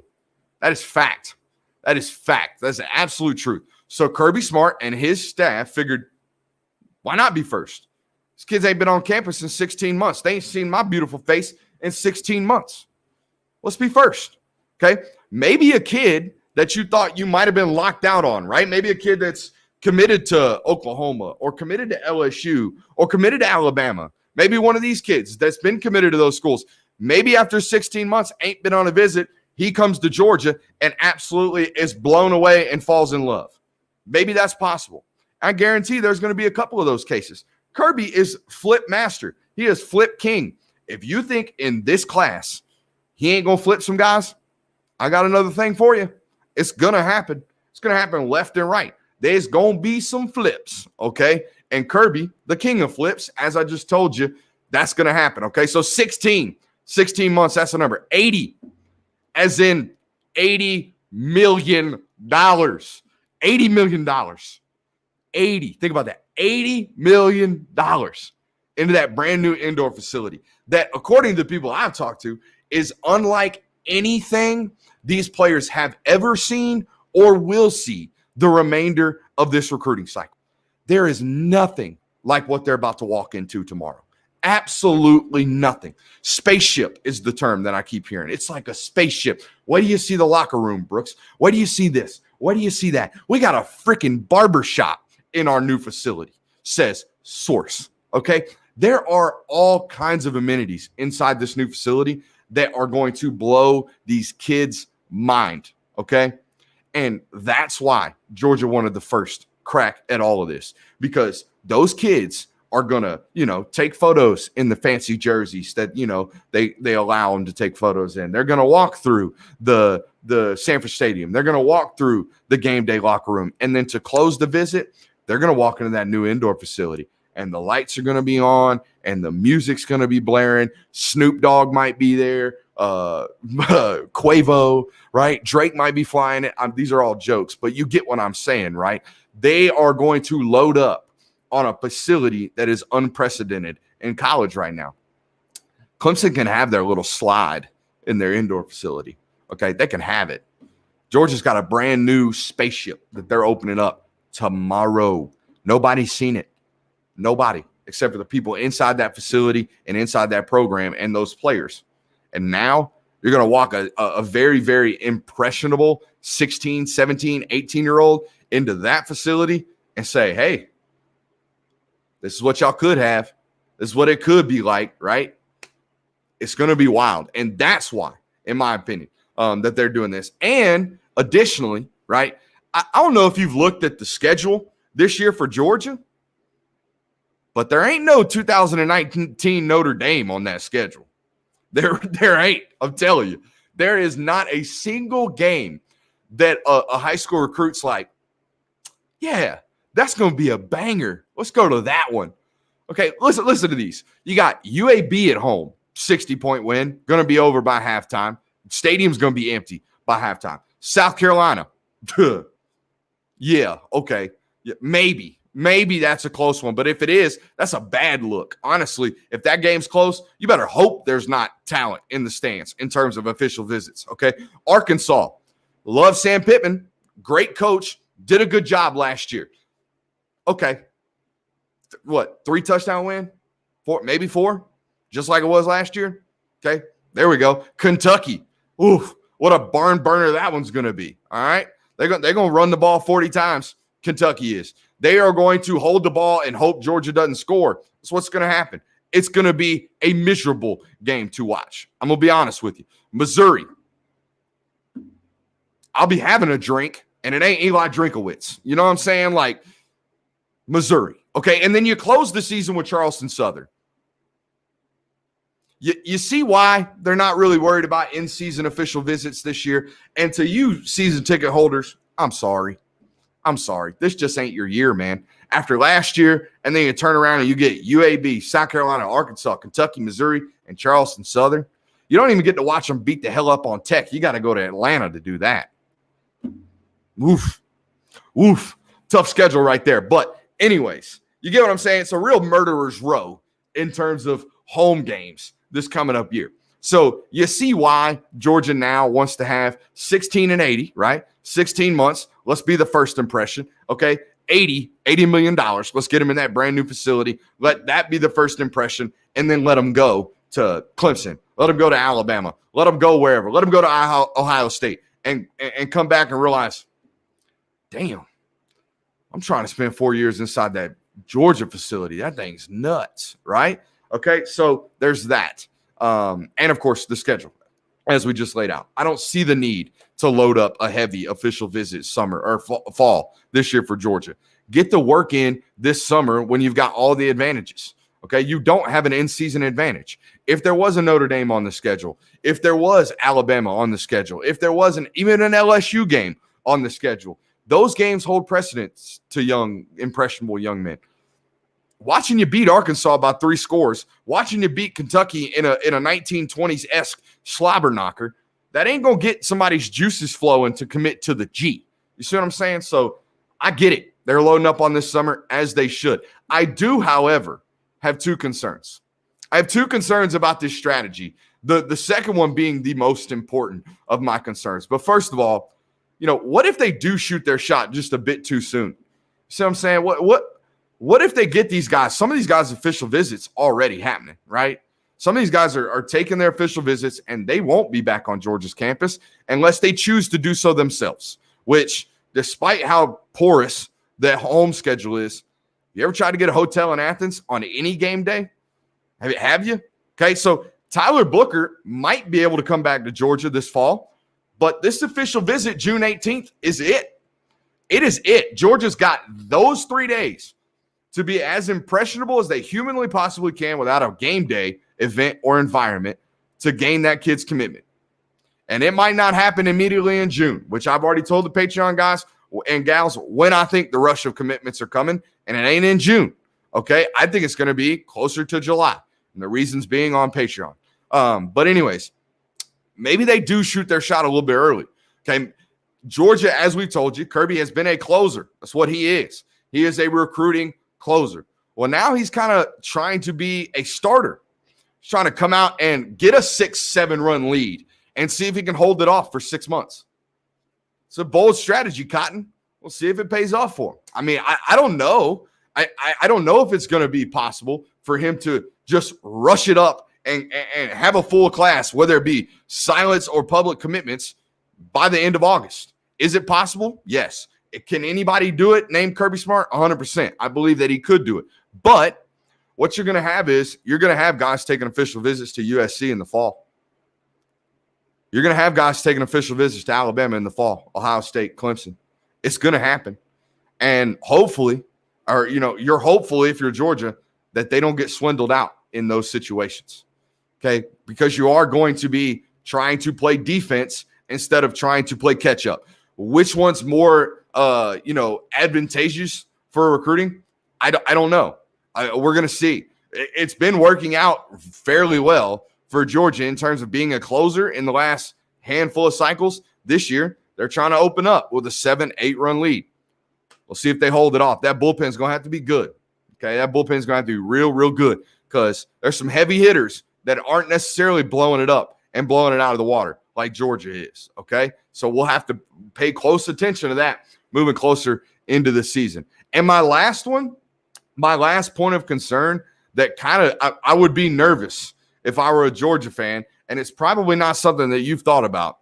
That is fact. That is fact. That's the absolute truth. So Kirby Smart and his staff figured, why not be first? These kids ain't been on campus in 16 months. They ain't seen my beautiful face in 16 months. Let's be first, okay? Maybe a kid that you thought you might have been locked out on, right? Maybe a kid that's committed to Oklahoma or committed to LSU or committed to Alabama. Maybe one of these kids that's been committed to those schools. Maybe after 16 months ain't been on a visit. He comes to Georgia and absolutely is blown away and falls in love. Maybe that's possible. I guarantee there's going to be a couple of those cases. Kirby is flip master. He is flip king. If you think in this class he ain't going to flip some guys, I got another thing for you. It's going to happen. It's going to happen left and right. There's going to be some flips, okay? And Kirby, the king of flips, as I just told you, that's going to happen, okay? So 16 months, that's the number. 80, as in $80 million. $80 million. 80. Think about that. $80 million into that brand new indoor facility that, according to the people I've talked to, is unlike anything these players have ever seen or will see the remainder of this recruiting cycle. There is nothing like what they're about to walk into tomorrow. Absolutely nothing. Spaceship is the term that I keep hearing. It's like a spaceship. Where do you see the locker room, Brooks? Where do you see this? Where do you see that? We got a freaking barber shop in our new facility, says source. Okay. There are all kinds of amenities inside this new facility that are going to blow these kids' mind. Okay. And that's why Georgia wanted the first crack at all of this, because those kids are going to, take photos in the fancy jerseys that, they allow them to take photos in. They're going to walk through the Sanford Stadium. They're going to walk through the game day locker room. And then to close the visit, they're going to walk into that new indoor facility, and the lights are going to be on and the music's going to be blaring. Snoop Dogg might be there. Quavo, right? Drake might be flying it. These are all jokes, but you get what I'm saying, right? They are going to load up on a facility that is unprecedented in college right now. Clemson can have their little slide in their indoor facility. Okay, they can have it. Georgia's got a brand new spaceship that they're opening up tomorrow. Nobody's seen it. Nobody, except for the people inside that facility and inside that program and those players. And now you're going to walk a very, very impressionable 16, 17, 18-year-old into that facility and say, hey, this is what y'all could have. This is what it could be like, right? It's going to be wild. And that's why, in my opinion, that they're doing this. And additionally, right, I don't know if you've looked at the schedule this year for Georgia, but there ain't no 2019 Notre Dame on that schedule. There ain't. I'm telling you, there is not a single game that a high school recruit's like, yeah, that's going to be a banger. Let's go to that one. Okay, listen to these. You got UAB at home, 60-point win, going to be over by halftime. Stadium's going to be empty by halftime. South Carolina, yeah, okay, yeah, maybe that's a close one. But if it is, that's a bad look. Honestly, if that game's close, you better hope there's not talent in the stands in terms of official visits, okay? Arkansas, love Sam Pittman, great coach, did a good job last year. Okay. What, 3 touchdown win? 4, maybe 4, just like it was last year. Okay, there we go. Kentucky, oof, what a barn burner that one's going to be. All right, they're going to run the ball 40 times. Kentucky is. They are going to hold the ball and hope Georgia doesn't score. That's what's going to happen. It's going to be a miserable game to watch. I'm going to be honest with you. Missouri, I'll be having a drink, and it ain't Eli Drinkowitz. You know what I'm saying? Like, Missouri. Okay, and then you close the season with Charleston Southern. You see why they're not really worried about in-season official visits this year. And to you season ticket holders, I'm sorry. This just ain't your year, man. After last year, and then you turn around and you get UAB, South Carolina, Arkansas, Kentucky, Missouri, and Charleston Southern. You don't even get to watch them beat the hell up on Tech. You got to go to Atlanta to do that. Oof. Tough schedule right there. But anyways, you get what I'm saying? It's a real murderer's row in terms of home games this coming up year. So you see why Georgia now wants to have 16 and 80, right? 16 months. Let's be the first impression. Okay. $80 million. Let's get them in that brand new facility. Let that be the first impression. And then let them go to Clemson. Let them go to Alabama. Let them go wherever. Let them go to Ohio State and come back and realize, damn, I'm trying to spend 4 years inside that Georgia facility. That thing's nuts, right? Okay, so there's that. And, of course, the schedule, as we just laid out. I don't see the need to load up a heavy official visit summer or fall this year for Georgia. Get the work in this summer when you've got all the advantages, okay? You don't have an in-season advantage. If there was a Notre Dame on the schedule, if there was Alabama on the schedule, if there wasn't even an LSU game on the schedule, those games hold precedence to impressionable young men. Watching you beat Arkansas by 3 scores, watching you beat Kentucky in a 1920s-esque slobber knocker, that ain't going to get somebody's juices flowing to commit to the G. You see what I'm saying? So I get it. They're loading up on this summer, as they should. I do, however, have 2 concerns. I have 2 concerns about this strategy. The second one being the most important of my concerns. But first of all, what if they do shoot their shot just a bit too soon? See what I'm saying? What if they get these guys? Some of these guys' official visits already happening, right? Some of these guys are taking their official visits, and they won't be back on Georgia's campus unless they choose to do so themselves, which, despite how porous that home schedule is, you ever tried to get a hotel in Athens on any game day? Have you? Okay, so Tyler Booker might be able to come back to Georgia this fall, but this official visit, June 18th, is it. It is it. Georgia's got those 3 days to be as impressionable as they humanly possibly can without a game day event or environment to gain that kid's commitment. And it might not happen immediately in June, which I've already told the Patreon guys and gals when I think the rush of commitments are coming, and it ain't in June. Okay, I think it's going to be closer to July, and the reasons being on Patreon. But anyways, maybe they do shoot their shot a little bit early. Okay, Georgia, as we told you, Kirby has been a closer. That's what he is. He is a recruiting closer. Well, now he's kind of trying to be a starter. He's trying to come out and get a 6-7 run lead and see if he can hold it off for 6 months. It's a bold strategy, Cotton. We'll see if it pays off for him. I mean, I don't know. I don't know if it's going to be possible for him to just rush it up and have a full class, whether it be silence or public commitments, by the end of August. Is it possible? Yes. Can anybody do it named Kirby Smart? 100%. I believe that he could do it. But what you're going to have is you're going to have guys taking official visits to USC in the fall. You're going to have guys taking official visits to Alabama in the fall, Ohio State, Clemson. It's going to happen. And hopefully, or, you're hopeful if you're Georgia that they don't get swindled out in those situations. Okay? Because you are going to be trying to play defense instead of trying to play catch up. which one's more, advantageous for recruiting? I don't know. We're going to see. It's been working out fairly well for Georgia in terms of being a closer in the last handful of cycles. This year, they're trying to open up with a 7-8 run lead. We'll see if they hold it off. That bullpen's going to have to be good. Okay, that bullpen's going to have to be real, real good because there's some heavy hitters that aren't necessarily blowing it up and blowing it out of the water like Georgia is, okay? So we'll have to pay close attention to that moving closer into the season. And my last point of concern that kind of I would be nervous if I were a Georgia fan, and it's probably not something that you've thought about,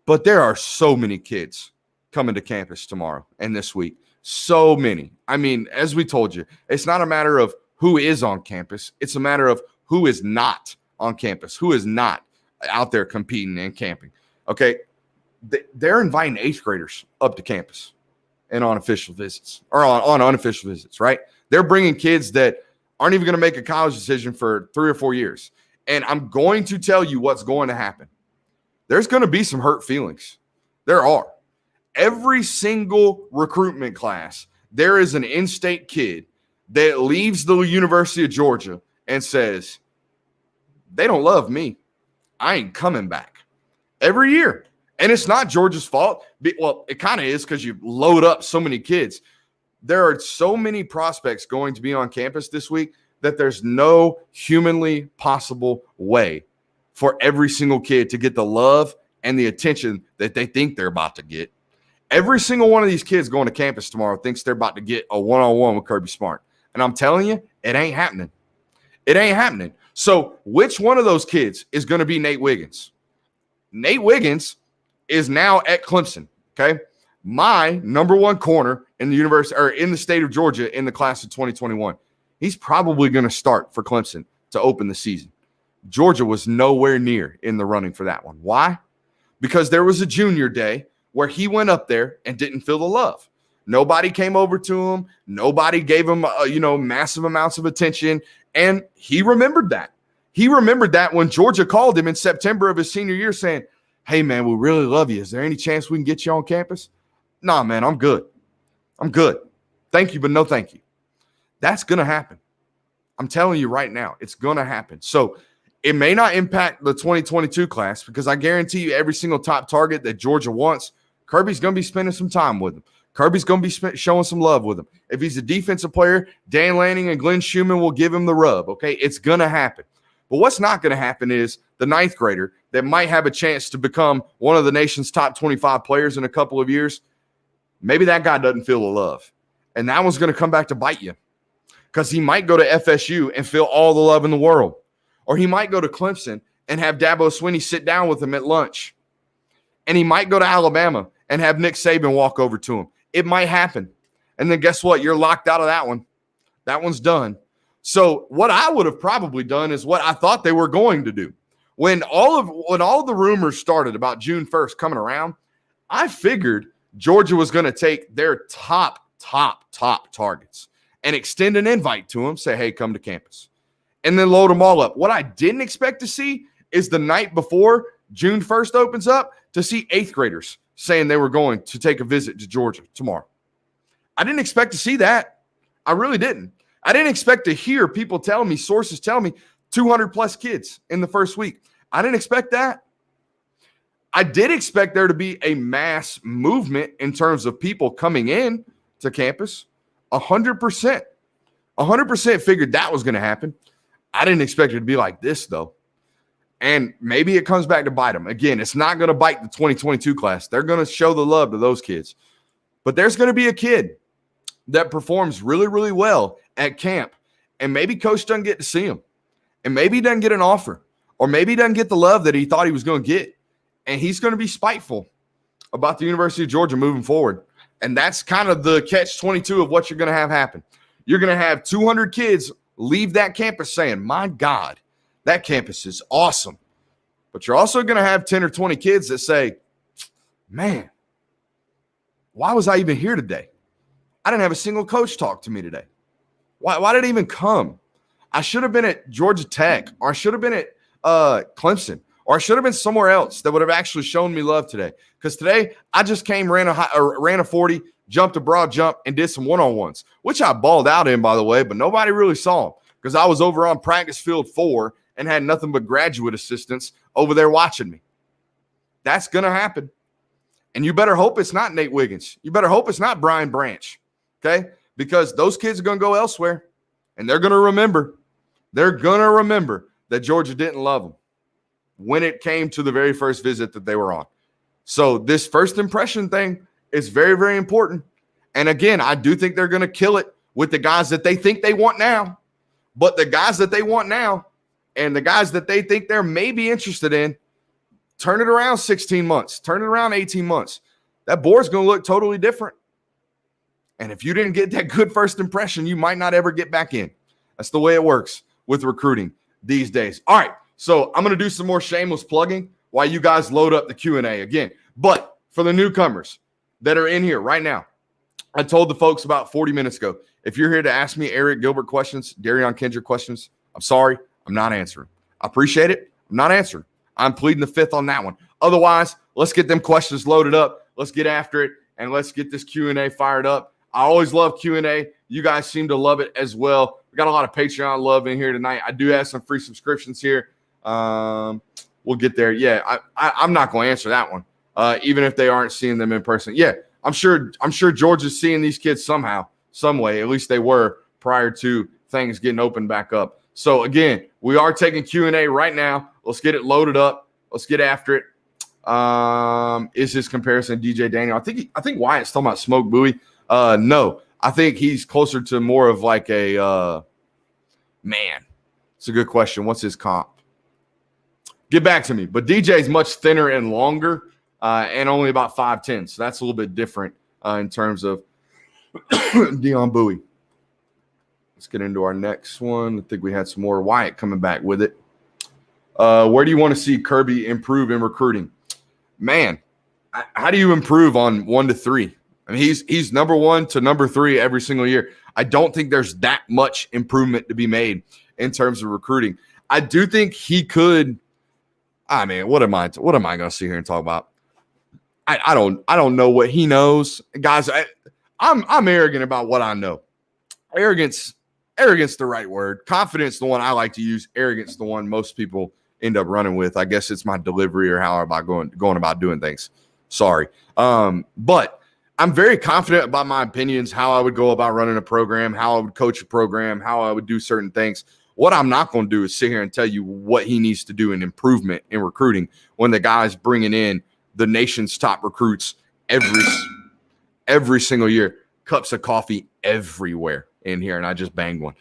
but there are so many kids coming to campus tomorrow and this week. So many. I mean, as we told you, it's not a matter of who is on campus. It's a matter of who is not on campus, who is not out there competing and camping. Okay, they're inviting 8th graders up to campus and on official visits or on unofficial visits, right? They're bringing kids that aren't even going to make a college decision for 3 or 4 years. And I'm going to tell you what's going to happen. There's going to be some hurt feelings. There are. Every single recruitment class, there is an in-state kid that leaves the University of Georgia and says, they don't love me. I ain't coming back. Every year. And it's not Georgia's fault. Well, it kind of is because you load up so many kids. There are so many prospects going to be on campus this week that there's no humanly possible way for every single kid to get the love and the attention that they think they're about to get. Every single one of these kids going to campus tomorrow thinks they're about to get a one-on-one with Kirby Smart. And I'm telling you, it ain't happening. It ain't happening. So which one of those kids is going to be Nate Wiggins? Nate Wiggins is now at Clemson, okay? My number one corner in the university or in the state of Georgia in the class of 2021. He's probably going to start for Clemson to open the season. Georgia was nowhere near in the running for that one. Why? Because there was a junior day where he went up there and didn't feel the love. Nobody came over to him. Nobody gave him, massive amounts of attention. And he remembered that. He remembered that when Georgia called him in September of his senior year saying, hey, man, we really love you. Is there any chance we can get you on campus? Nah, man, I'm good. I'm good. Thank you, but no thank you. That's going to happen. I'm telling you right now, it's going to happen. So it may not impact the 2022 class because I guarantee you every single top target that Georgia wants, Kirby's going to be spending some time with him. Kirby's going to be showing some love with him. If he's a defensive player, Dan Lanning and Glenn Schumann will give him the rub, okay? It's going to happen. But what's not going to happen is the 9th grader that might have a chance to become one of the nation's top 25 players in a couple of years, maybe that guy doesn't feel the love. And that one's going to come back to bite you because he might go to FSU and feel all the love in the world. Or he might go to Clemson and have Dabo Swinney sit down with him at lunch. And he might go to Alabama and have Nick Saban walk over to him. It might happen. And then guess what? You're locked out of that one. That one's done. So what I would have probably done is what I thought they were going to do. When all the rumors started about June 1st coming around, I figured Georgia was going to take their top targets and extend an invite to them, say, hey, come to campus, and then load them all up. What I didn't expect to see is the night before June 1st opens up to see 8th graders saying they were going to take a visit to Georgia tomorrow. I didn't expect to see that. I really didn't. I didn't expect to hear people tell me, sources tell me, 200 plus kids in the first week. I didn't expect that. I did expect there to be a mass movement in terms of people coming in to campus. 100%. 100% figured that was going to happen. I didn't expect it to be like this, though. And maybe it comes back to bite them. Again, it's not going to bite the 2022 class. They're going to show the love to those kids. But there's going to be a kid that performs really, really well at camp. And maybe coach doesn't get to see him. And maybe he doesn't get an offer. Or maybe he doesn't get the love that he thought he was going to get. And he's going to be spiteful about the University of Georgia moving forward. And that's kind of the catch-22 of what you're going to have happen. You're going to have 200 kids leave that campus saying, my God, that campus is awesome. But you're also going to have 10 or 20 kids that say, man, why was I even here today? I didn't have a single coach talk to me today. Why did I even come? I should have been at Georgia Tech, or I should have been at Clemson, or I should have been somewhere else that would have actually shown me love today. Because today I just came, ran a 40, jumped a broad jump, and did some one-on-ones, which I balled out in, by the way, but nobody really saw them because I was over on practice field 4 and had nothing but graduate assistants over there watching me. That's going to happen. And you better hope it's not Nate Wiggins. You better hope it's not Brian Branch, okay? Because those kids are going to go elsewhere, and they're going to remember. They're going to remember that Georgia didn't love them when it came to the very first visit that they were on. So this first impression thing is very, very important. And again, I do think they're going to kill it with the guys that they think they want now. But the guys that they want now and the guys that they think they're maybe interested in, turn it around 16 months, turn it around 18 months. That board's going to look totally different. And if you didn't get that good first impression, you might not ever get back in. That's the way it works with recruiting these days. All right. So I'm going to do some more shameless plugging while you guys load up the Q&A again. But for the newcomers that are in here right now, I told the folks about 40 minutes ago, if you're here to ask me Eric Gilbert questions, Darion Kendrick questions, I'm sorry, I'm not answering. I appreciate it. I'm not answering. I'm pleading the fifth on that one. Otherwise, let's get them questions loaded up. Let's get after it, and let's get this Q&A fired up. I always love Q&A. You guys seem to love it as well. We got a lot of Patreon love in here tonight. I do have some free subscriptions here. We'll get there. Yeah, I'm not going to answer that one, even if they aren't seeing them in person. Yeah, I'm sure Georgia's seeing these kids somehow, some way. At least they were prior to things getting opened back up. So again, we are taking Q&A right now. Let's get it loaded up. Let's get after it. Is his comparison DJ Daniel? I think Wyatt's talking about Smoke Bowie. No, I think he's closer to more of like a man. It's a good question. What's his comp? Get back to me. But DJ's much thinner and longer and only about 5'10". So that's a little bit different in terms of Dion Bowie. Let's get into our next one. I think we had some more Wyatt coming back with it. Where do you want to see Kirby improve in recruiting? Man, how do you improve on 1 to 3? I mean, he's number 1 to number 3 every single year. I don't think there's that much improvement to be made in terms of recruiting. I do think he could. I mean, what am I going to sit here and talk about? I don't know what he knows, guys. I'm arrogant about what I know. Arrogance, the right word. Confidence, the one I like to use. Arrogance, the one most people end up running with. I guess it's my delivery or how I'm going about doing things. Sorry, but I'm very confident about my opinions, how I would go about running a program, how I would coach a program, how I would do certain things. What I'm not going to do is sit here and tell you what he needs to do in improvement in recruiting when the guy's bringing in the nation's top recruits every single year. Cups of coffee everywhere in here, and I just banged one.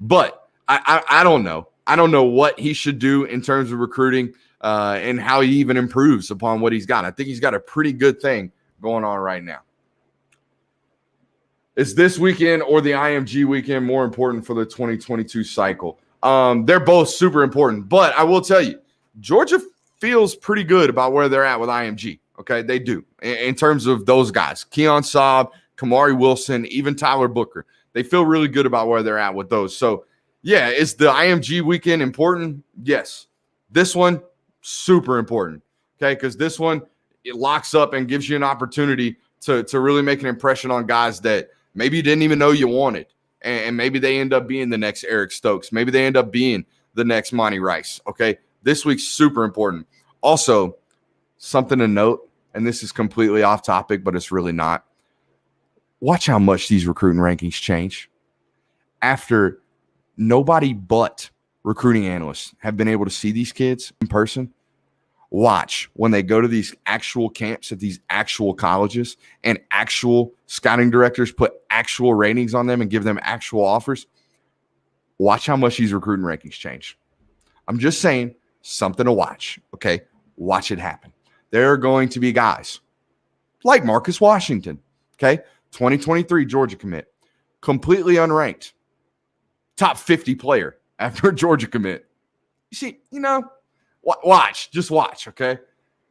But I don't know. I don't know what he should do in terms of recruiting and how he even improves upon what he's got. I think he's got a pretty good thing going on right now. Is this weekend or the IMG weekend more important for the 2022 cycle? They're both super important, but I will tell you, Georgia feels pretty good about where they're at with IMG. Okay, they do in terms of those guys. Keon Saab, Kamari Wilson, even Tyler Booker. They feel really good about where they're at with those. So, yeah, is the IMG weekend important? Yes. This one, super important, okay, because this one, it locks up and gives you an opportunity to really make an impression on guys that maybe you didn't even know you wanted, and maybe they end up being the next Eric Stokes. Maybe they end up being the next Monty Rice, okay? This week's super important. Also, something to note, and this is completely off topic, but it's really not. Watch how much these recruiting rankings change. After nobody but recruiting analysts have been able to see these kids in person, watch when they go to these actual camps at these actual colleges and actual scouting directors put actual ratings on them and give them actual offers. Watch how much these recruiting rankings change. I'm just saying, something to watch, okay? Watch it happen. There are going to be guys like Marcus Washington, okay? 2023 Georgia commit, completely unranked, top 50 player after a Georgia commit. You see, watch, just watch, okay?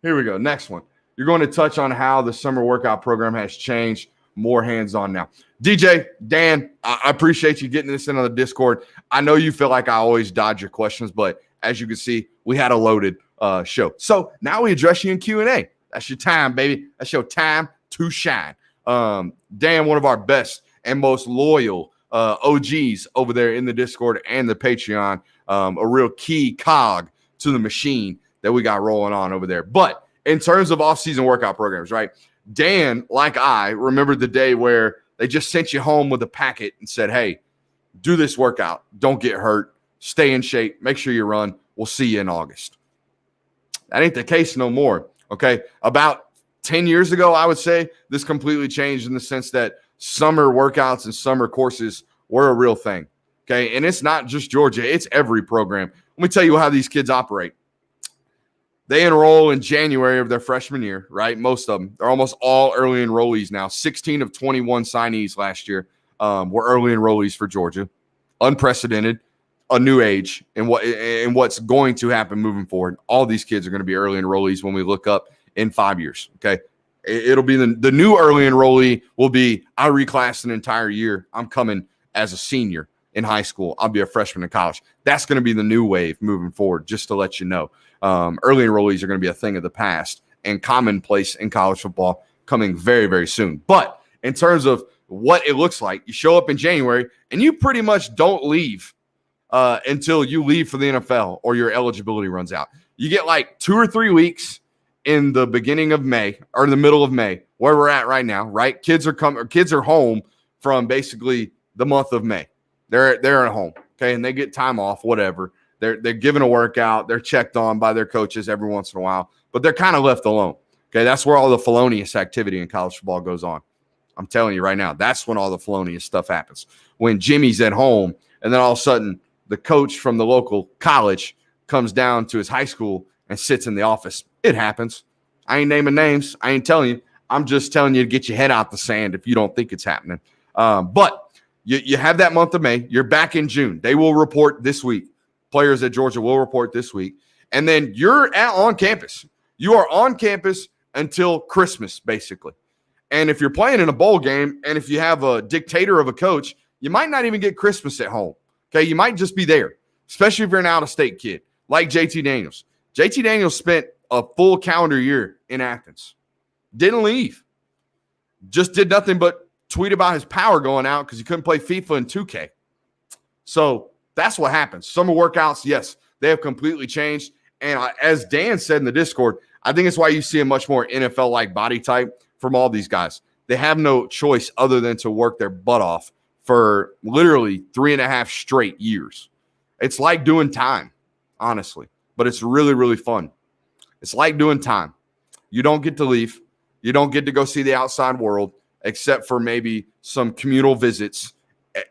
Here we go. Next one. You're going to touch on how the summer workout program has changed, more hands-on now. DJ, Dan, I appreciate you getting this into the Discord. I know you feel like I always dodge your questions, but as you can see, we had a loaded show. So now we address you in Q&A. That's your time, baby. That's your time to shine. Dan, one of our best and most loyal OGs over there in the Discord and the Patreon, a real key cog to the machine that we got rolling on over there. But in terms of off-season workout programs, right, Dan, like I, remembered the day where they just sent you home with a packet and said, hey, do this workout. Don't get hurt. Stay in shape. Make sure you run. We'll see you in August. That ain't the case no more, okay? About 10 years ago, I would say, this completely changed in the sense that summer workouts and summer courses were a real thing, okay? And it's not just Georgia. It's every program. Let me tell you how these kids operate. They enroll in January of their freshman year, right? Most of them. They're almost all early enrollees now. 16 of 21 signees last year were early enrollees for Georgia. Unprecedented, a new age, and what's going to happen moving forward. All these kids are going to be early enrollees when we look up in 5 years, okay? It'll be the new early enrollee will be, I reclassed an entire year. I'm coming as a senior in high school. I'll be a freshman in college. That's going to be the new wave moving forward, just to let you know. Early enrollees are going to be a thing of the past and commonplace in college football coming very, very soon. But in terms of what it looks like, you show up in January and you pretty much don't leave until you leave for the NFL or your eligibility runs out. You get like 2 or 3 weeks in the beginning of May or in the middle of May, where we're at right now, right? Kids are home from basically the month of May. They're at home, okay, and they get time off, whatever. They're given a workout. They're checked on by their coaches every once in a while, but they're kind of left alone. Okay, that's where all the felonious activity in college football goes on. I'm telling you right now, that's when all the felonious stuff happens. When Jimmy's at home, and then all of a sudden the coach from the local college comes down to his high school and sits in the office. It happens. I ain't naming names. I ain't telling you. I'm just telling you to get your head out the sand if you don't think it's happening. But you have that month of May. You're back in June. They will report this week. Players at Georgia will report this week. And then you're on campus. You are on campus until Christmas, basically. And if you're playing in a bowl game and if you have a dictator of a coach, you might not even get Christmas at home. Okay, you might just be there, especially if you're an out-of-state kid like JT Daniels. JT Daniels spent a full calendar year in Athens. Didn't leave. Just did nothing but tweet about his power going out because he couldn't play FIFA and 2K. So that's what happens. Summer workouts, yes, they have completely changed. And as Dan said in the Discord, I think it's why you see a much more NFL-like body type from all these guys. They have no choice other than to work their butt off for literally 3.5 straight years. It's like doing time, honestly, but it's really, really fun. It's like doing time. You don't get to leave. You don't get to go see the outside world except for maybe some communal visits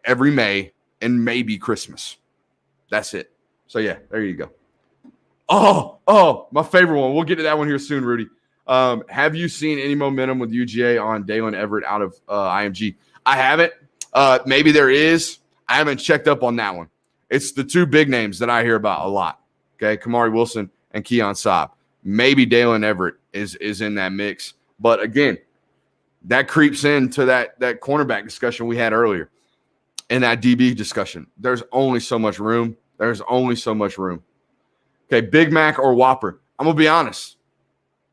every May and maybe Christmas. That's it. So, yeah, there you go. Oh, my favorite one. We'll get to that one here soon, Rudy. Have you seen any momentum with UGA on Dalen Everett out of IMG? I haven't. Maybe there is. I haven't checked up on that one. It's the two big names that I hear about a lot. Okay, Kamari Wilson and Keon Saab. Maybe Dalen Everett is in that mix. But again, that creeps into that cornerback discussion we had earlier and that DB discussion. There's only so much room. Okay, Big Mac or Whopper? I'm going to be honest.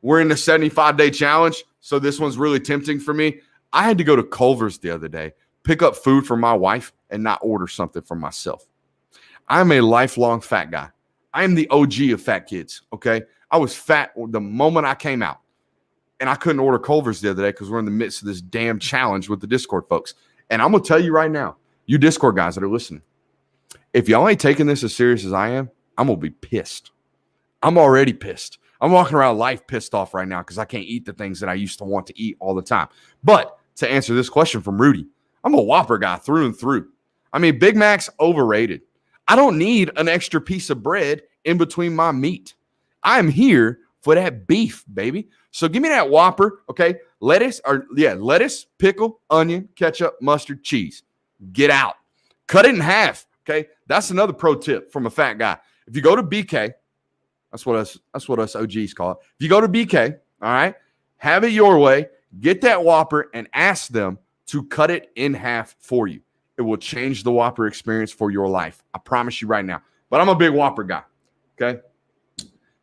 We're in the 75-day challenge, so this one's really tempting for me. I had to go to Culver's the other day, pick up food for my wife, and not order something for myself. I'm a lifelong fat guy. I am the OG of fat kids, okay? I was fat the moment I came out, and I couldn't order Culver's the other day because we're in the midst of this damn challenge with the Discord folks. And I'm going to tell you right now, you Discord guys that are listening, if y'all ain't taking this as serious as I am, I'm going to be pissed. I'm already pissed. I'm walking around life pissed off right now because I can't eat the things that I used to want to eat all the time. But to answer this question from Rudy, I'm a Whopper guy through and through. I mean, Big Mac's overrated. I don't need an extra piece of bread in between my meat. I'm here for that beef, baby. So give me that Whopper, okay? Lettuce, pickle, onion, ketchup, mustard, cheese. Get out. Cut it in half, okay? That's another pro tip from a fat guy. If you go to BK, that's what us OGs call it. If you go to BK, all right, have it your way, get that Whopper and ask them to cut it in half for you. It will change the Whopper experience for your life. I promise you right now. But I'm a big Whopper guy. Okay.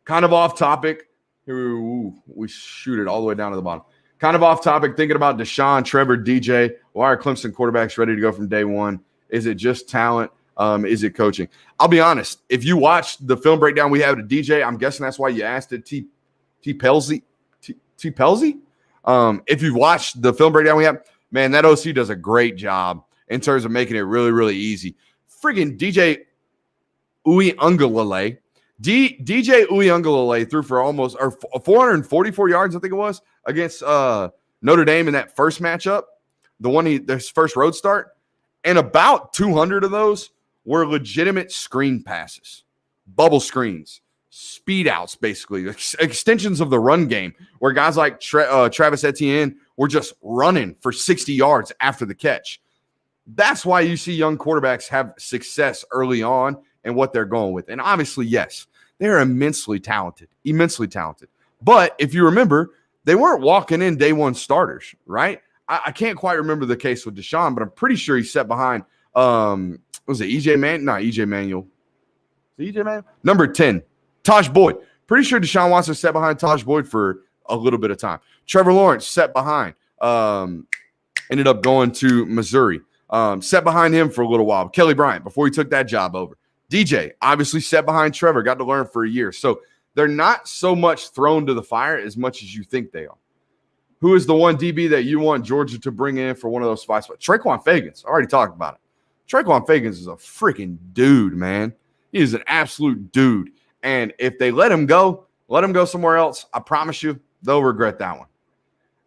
Kind of off topic. Ooh, we shoot it all the way down to the bottom. Kind of off topic, thinking about Deshaun, Trevor, DJ. Why are Clemson quarterbacks ready to go from day one? Is it just talent? Is it coaching? I'll be honest. If you watched the film breakdown we have to DJ, I'm guessing that's why you asked it. T. Pelzy? If you've watched the film breakdown we have, man, that OC does a great job in terms of making it really, really easy. Friggin' DJ Uiagalelei. DJ Uiagalelei threw for almost 444 yards, I think it was, against Notre Dame in that first matchup, his first road start, and about 200 of those were legitimate screen passes, bubble screens, speed outs, basically extensions of the run game, where guys like Travis Etienne were just running for 60 yards after the catch. That's why you see young quarterbacks have success early on and what they're going with. And obviously, yes, they're immensely talented. But if you remember, they weren't walking in day one starters, right? I can't quite remember the case with Deshaun, but I'm pretty sure he sat behind, was it EJ Manuel? Not EJ Manuel. Is it EJ Manuel? Number 10, Taj Boyd. Pretty sure Deshaun Watson sat behind Taj Boyd for a little bit of time. Trevor Lawrence sat behind, ended up going to Missouri. Sat behind him for a little while. Kelly Bryant, before he took that job over. DJ obviously sat behind Trevor, got to learn for a year. So they're not so much thrown to the fire as much as you think they are. Who is the one DB that you want Georgia to bring in for one of those 5 spots? Traquan Fagans. I already talked about it. Traquan Fagans is a freaking dude, man. He is an absolute dude. And if they let him go somewhere else, I promise you, they'll regret that one.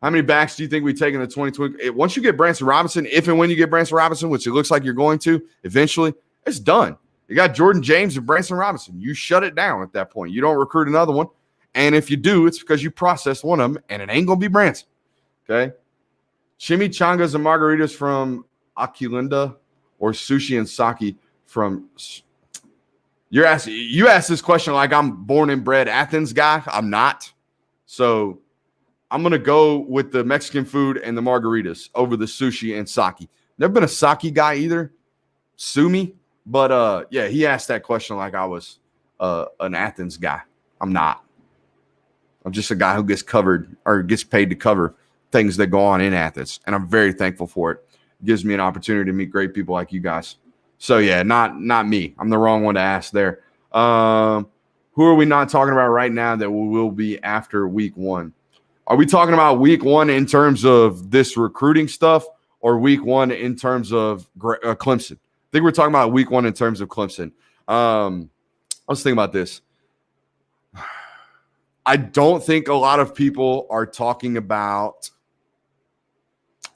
How many backs do you think we take in the 2020? Once you get Branson Robinson, if and when you get Branson Robinson, which it looks like you're going to eventually, it's done. You got Jordan James and Branson Robinson. You shut it down at that point. You don't recruit another one. And if you do, it's because you processed one of them, and it ain't going to be Branson. Okay? Chimichangas and margaritas from Aquilinda or sushi and sake from – you asked this question like I'm born and bred Athens guy. I'm not. So – I'm going to go with the Mexican food and the margaritas over the sushi and sake. Never been a sake guy either. Sue me. But, yeah, he asked that question like I was an Athens guy. I'm not. I'm just a guy who gets covered or gets paid to cover things that go on in Athens, and I'm very thankful for it. It gives me an opportunity to meet great people like you guys. So, yeah, not me. I'm the wrong one to ask there. Who are we not talking about right now that we will be after week one? Are we talking about week one in terms of this recruiting stuff or week one in terms of Clemson? I think we're talking about week one in terms of Clemson. Let's think about this. I don't think a lot of people are talking about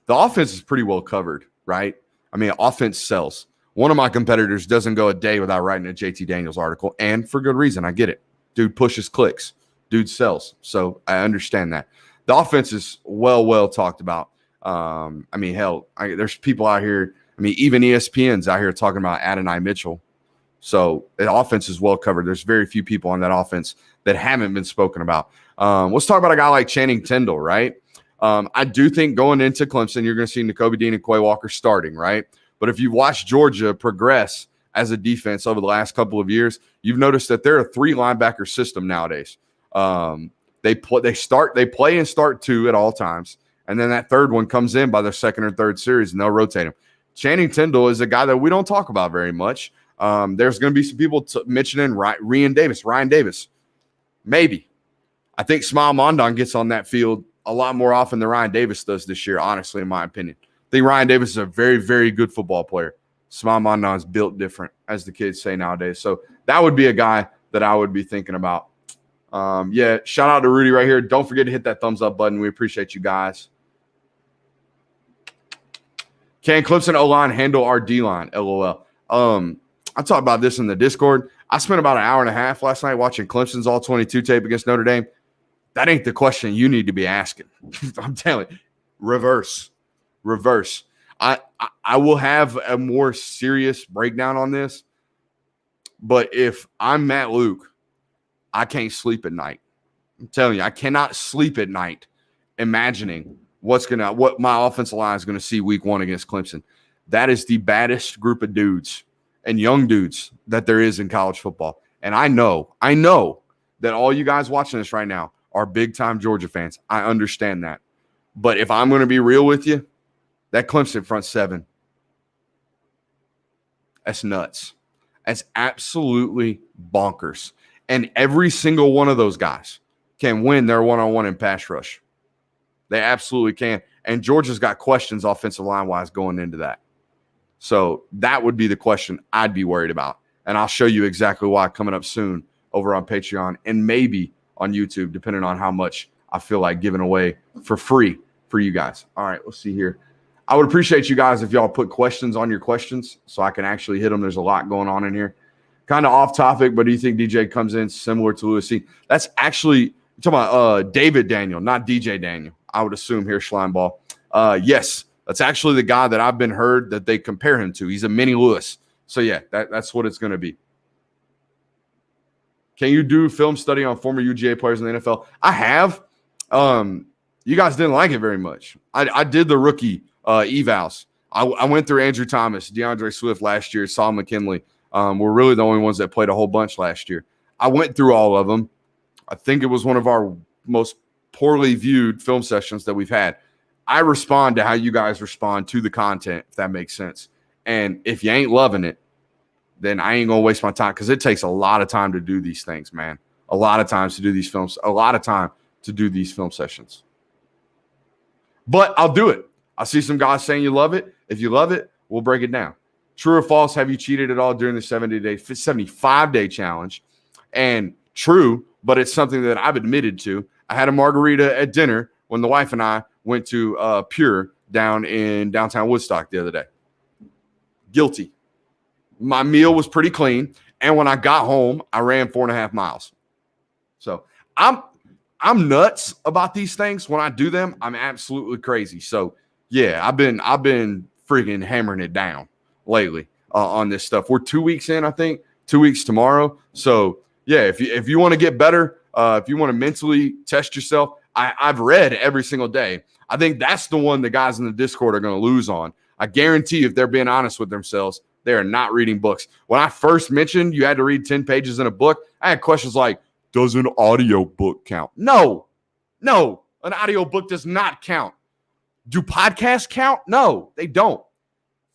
the offense is pretty well covered, right? I mean, offense sells. One of my competitors doesn't go a day without writing a JT Daniels article, and for good reason. I get it. Dude pushes clicks. Dude sells. So I understand that. The offense is well talked about. I mean, hell, there's people out here. I mean, even ESPN's out here talking about Adonai Mitchell. So the offense is well covered. There's very few people on that offense that haven't been spoken about. Let's talk about a guy like Channing Tindall, right? I do think going into Clemson, you're going to see Nakobe Dean and Quay Walker starting, right? But if you watch Georgia progress as a defense over the last couple of years, you've noticed that they're a 3-linebacker system nowadays. They play and start 2 at all times, and then that third one comes in by their second or third series, and they'll rotate him. Channing Tindall is a guy that we don't talk about very much. There's going to be some people mentioning Ryan Davis. Maybe. I think Smile Mondon gets on that field a lot more often than Ryan Davis does this year, honestly, in my opinion. I think Ryan Davis is a very, very good football player. Smile Mondon is built different, as the kids say nowadays. So that would be a guy that I would be thinking about. Yeah, shout out to Rudy right here. Don't forget to hit that thumbs up button. We appreciate you guys. Can Clemson O-line handle our D-line? LOL. I talked about this in the Discord. I spent about an hour and a half last night watching Clemson's All-22 tape against Notre Dame. That ain't the question you need to be asking. I'm telling you. Reverse. I will have a more serious breakdown on this. But if I'm Matt Luke, I can't sleep at night. I'm telling you, I cannot sleep at night imagining what my offensive line is going to see week one against Clemson. That is the baddest group of dudes and young dudes that there is in college football. And I know that all you guys watching this right now are big-time Georgia fans. I understand that. But if I'm going to be real with you, that Clemson front seven, that's nuts. That's absolutely bonkers. And every single one of those guys can win their one-on-one in pass rush. They absolutely can. And Georgia's got questions offensive line-wise going into that. So that would be the question I'd be worried about. And I'll show you exactly why coming up soon over on Patreon and maybe on YouTube, depending on how much I feel like giving away for free for you guys. All right, let's see here. I would appreciate you guys if y'all put questions on your questions so I can actually hit them. There's a lot going on in here. Kind of off topic, but do you think DJ comes in similar to Lewis C? That's actually, you're talking about David Daniel, not DJ Daniel. I would assume here, Schleimball. Yes, that's actually the guy that I've been heard that they compare him to. He's a mini Lewis. So, yeah, that's what it's going to be. Can you do film study on former UGA players in the NFL? I have. You guys didn't like it very much. I did the rookie evals. I went through Andrew Thomas, DeAndre Swift last year, Saul McKinley. We're really the only ones that played a whole bunch last year. I went through all of them. I think it was one of our most poorly viewed film sessions that we've had. I respond to how you guys respond to the content, if that makes sense. And if you ain't loving it, then I ain't going to waste my time because it takes a lot of time to do these things, man. A lot of times to do these films, a lot of time to do these film sessions. But I'll do it. I see some guys saying you love it. If you love it, we'll break it down. True or false, have you cheated at all during the 75-day challenge? And true, but it's something that I've admitted to. I had a margarita at dinner when the wife and I went to Pure down in downtown Woodstock the other day. Guilty. My meal was pretty clean, and when I got home, I ran 4.5 miles. So I'm nuts about these things. When I do them, I'm absolutely crazy. So yeah, I've been freaking hammering it down lately on this stuff. We're 2 weeks in, I think, 2 weeks tomorrow. So yeah, if you want to get better, if you want to mentally test yourself, I've read every single day. I think that's the one the guys in the Discord are going to lose on. I guarantee if they're being honest with themselves, they are not reading books. When I first mentioned you had to read 10 pages in a book, I had questions like, does an audio book count? No, an audio book does not count. Do podcasts count? No, they don't.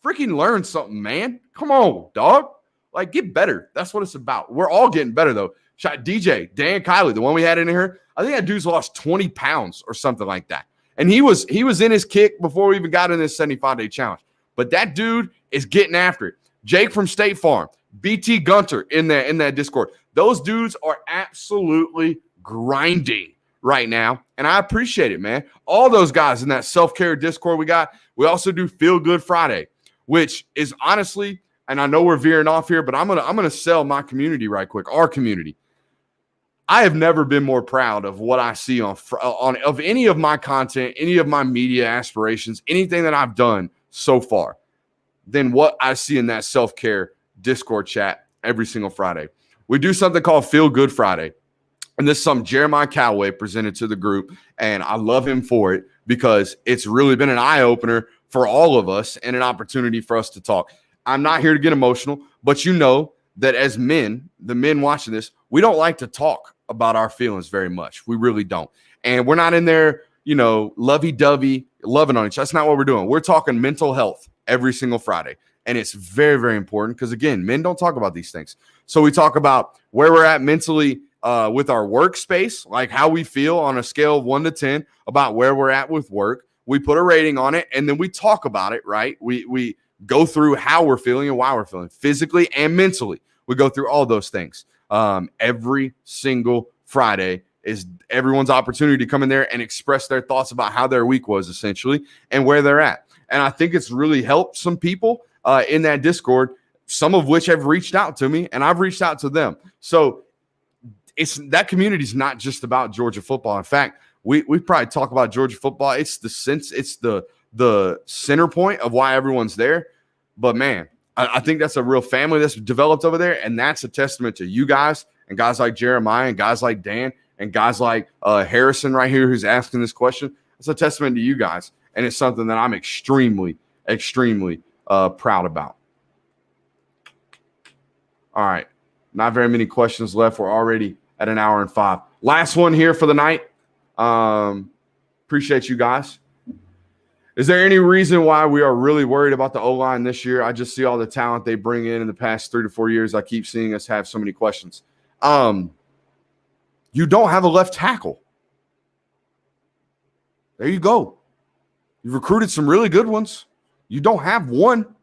Freaking learn something, man. Come on, dog. Like, get better. That's what it's about. We're all getting better, though. DJ, Dan Kiley, the one we had in here, I think that dude's lost 20 pounds or something like that. And he was in his kick before we even got in this 75-day challenge. But that dude is getting after it. Jake from State Farm, BT Gunter in that Discord. Those dudes are absolutely grinding right now, and I appreciate it, man. All those guys in that self-care Discord we got. We also do Feel Good Friday, which is honestly, and I know we're veering off here, but I'm gonna sell my community right quick, our community. I have never been more proud of what I see on of any of my content, any of my media aspirations, anything that I've done so far than what I see in that self-care Discord chat every single Friday. We do something called Feel Good Friday. And this is something Jeremiah Calloway presented to the group, and I love him for it because it's really been an eye-opener for all of us and an opportunity for us to talk. I'm not here to get emotional, but you know that as men, the men watching this, we don't like to talk about our feelings very much. We really don't. And we're not in there, lovey-dovey, loving on each other. That's not what we're doing. We're talking mental health every single Friday. And it's very, very important because, again, men don't talk about these things. So we talk about where we're at mentally with our workspace, like how we feel on a scale of 1 to 10 about where we're at with work. We put a rating on it, and then we talk about it, right? We go through how we're feeling and why we're feeling physically and mentally. We go through all those things. Every single Friday is everyone's opportunity to come in there and express their thoughts about how their week was, essentially, and where they're at. And I think it's really helped some people in that Discord, some of which have reached out to me, and I've reached out to them. So that community is not just about Georgia football. In fact, we probably talk about Georgia football. It's the center point of why everyone's there. But man, I think that's a real family that's developed over there, and that's a testament to you guys and guys like Jeremiah and guys like Dan and guys like Harrison right here who's asking this question. It's a testament to you guys, and it's something that I'm extremely, extremely proud about. All right. Not very many questions left. We're already at an hour and 5. Last one here for the night. Appreciate you guys. Is there any reason why we are really worried about the O-line this year? I just see all the talent they bring in the past 3 to 4 years. I keep seeing us have so many questions. You don't have a left tackle. There you go. You've recruited some really good ones. You don't have one.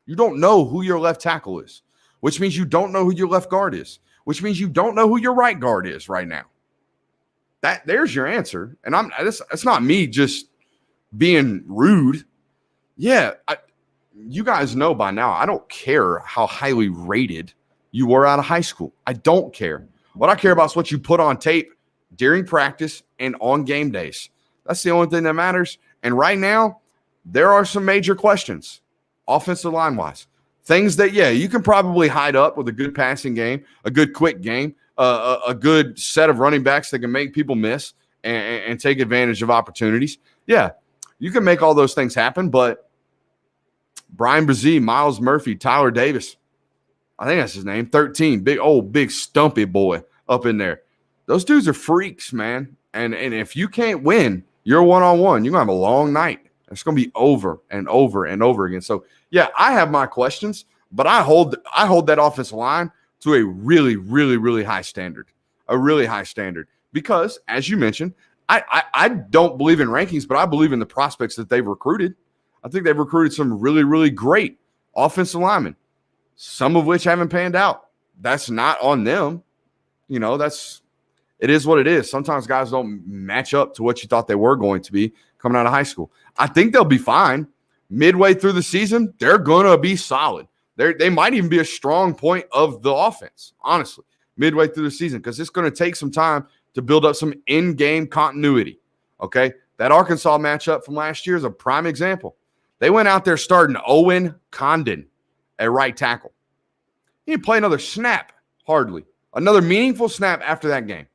You don't know who your left tackle is, which means you don't know who your left guard is, which means you don't know who your right guard is right now. There's your answer. And it's not me just being rude. Yeah, you guys know by now, I don't care how highly rated you were out of high school. I don't care. What I care about is what you put on tape during practice and on game days. That's the only thing that matters. And right now, there are some major questions, offensive line-wise. Things that, you can probably hide up with a good passing game, a good quick game, a good set of running backs that can make people miss and take advantage of opportunities. Yeah, you can make all those things happen, but Brian Brzee, Miles Murphy, Tyler Davis, I think that's his name, 13, big stumpy boy up in there. Those dudes are freaks, man. And if you can't win, you're one-on-one. You're going to have a long night. It's going to be over and over and over again. So, yeah, I have my questions, but I hold that offensive line to a really, really, really high standard, because, as you mentioned, I don't believe in rankings, but I believe in the prospects that they've recruited. I think they've recruited some really, really great offensive linemen, some of which haven't panned out. That's not on them. It is what it is. Sometimes guys don't match up to what you thought they were going to be coming out of high school. I think they'll be fine. Midway through the season, they're going to be solid. They might even be a strong point of the offense, honestly, midway through the season, because it's going to take some time to build up some in-game continuity, okay? That Arkansas matchup from last year is a prime example. They went out there starting Owen Condon at right tackle. He didn't play another snap, hardly. Another meaningful snap after that game.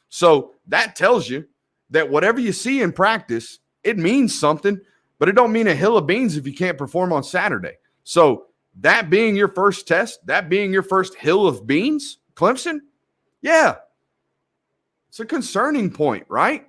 So that tells you that whatever you see in practice, it means something, but it don't mean a hill of beans if you can't perform on Saturday. So that being your first test, that being your first hill of beans, Clemson, yeah, it's a concerning point, right?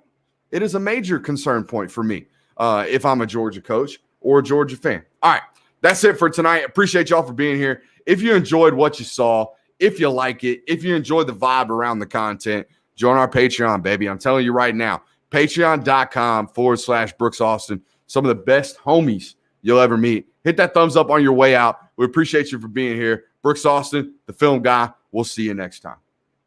It is a major concern point for me if I'm a Georgia coach or a Georgia fan. All right, that's it for tonight. Appreciate y'all for being here. If you enjoyed what you saw, if you like it, if you enjoyed the vibe around the content, join our Patreon, baby. I'm telling you right now, patreon.com/Brooks Austin. Some of the best homies you'll ever meet. Hit that thumbs up on your way out. We appreciate you for being here. Brooks Austin, the film guy. We'll see you next time.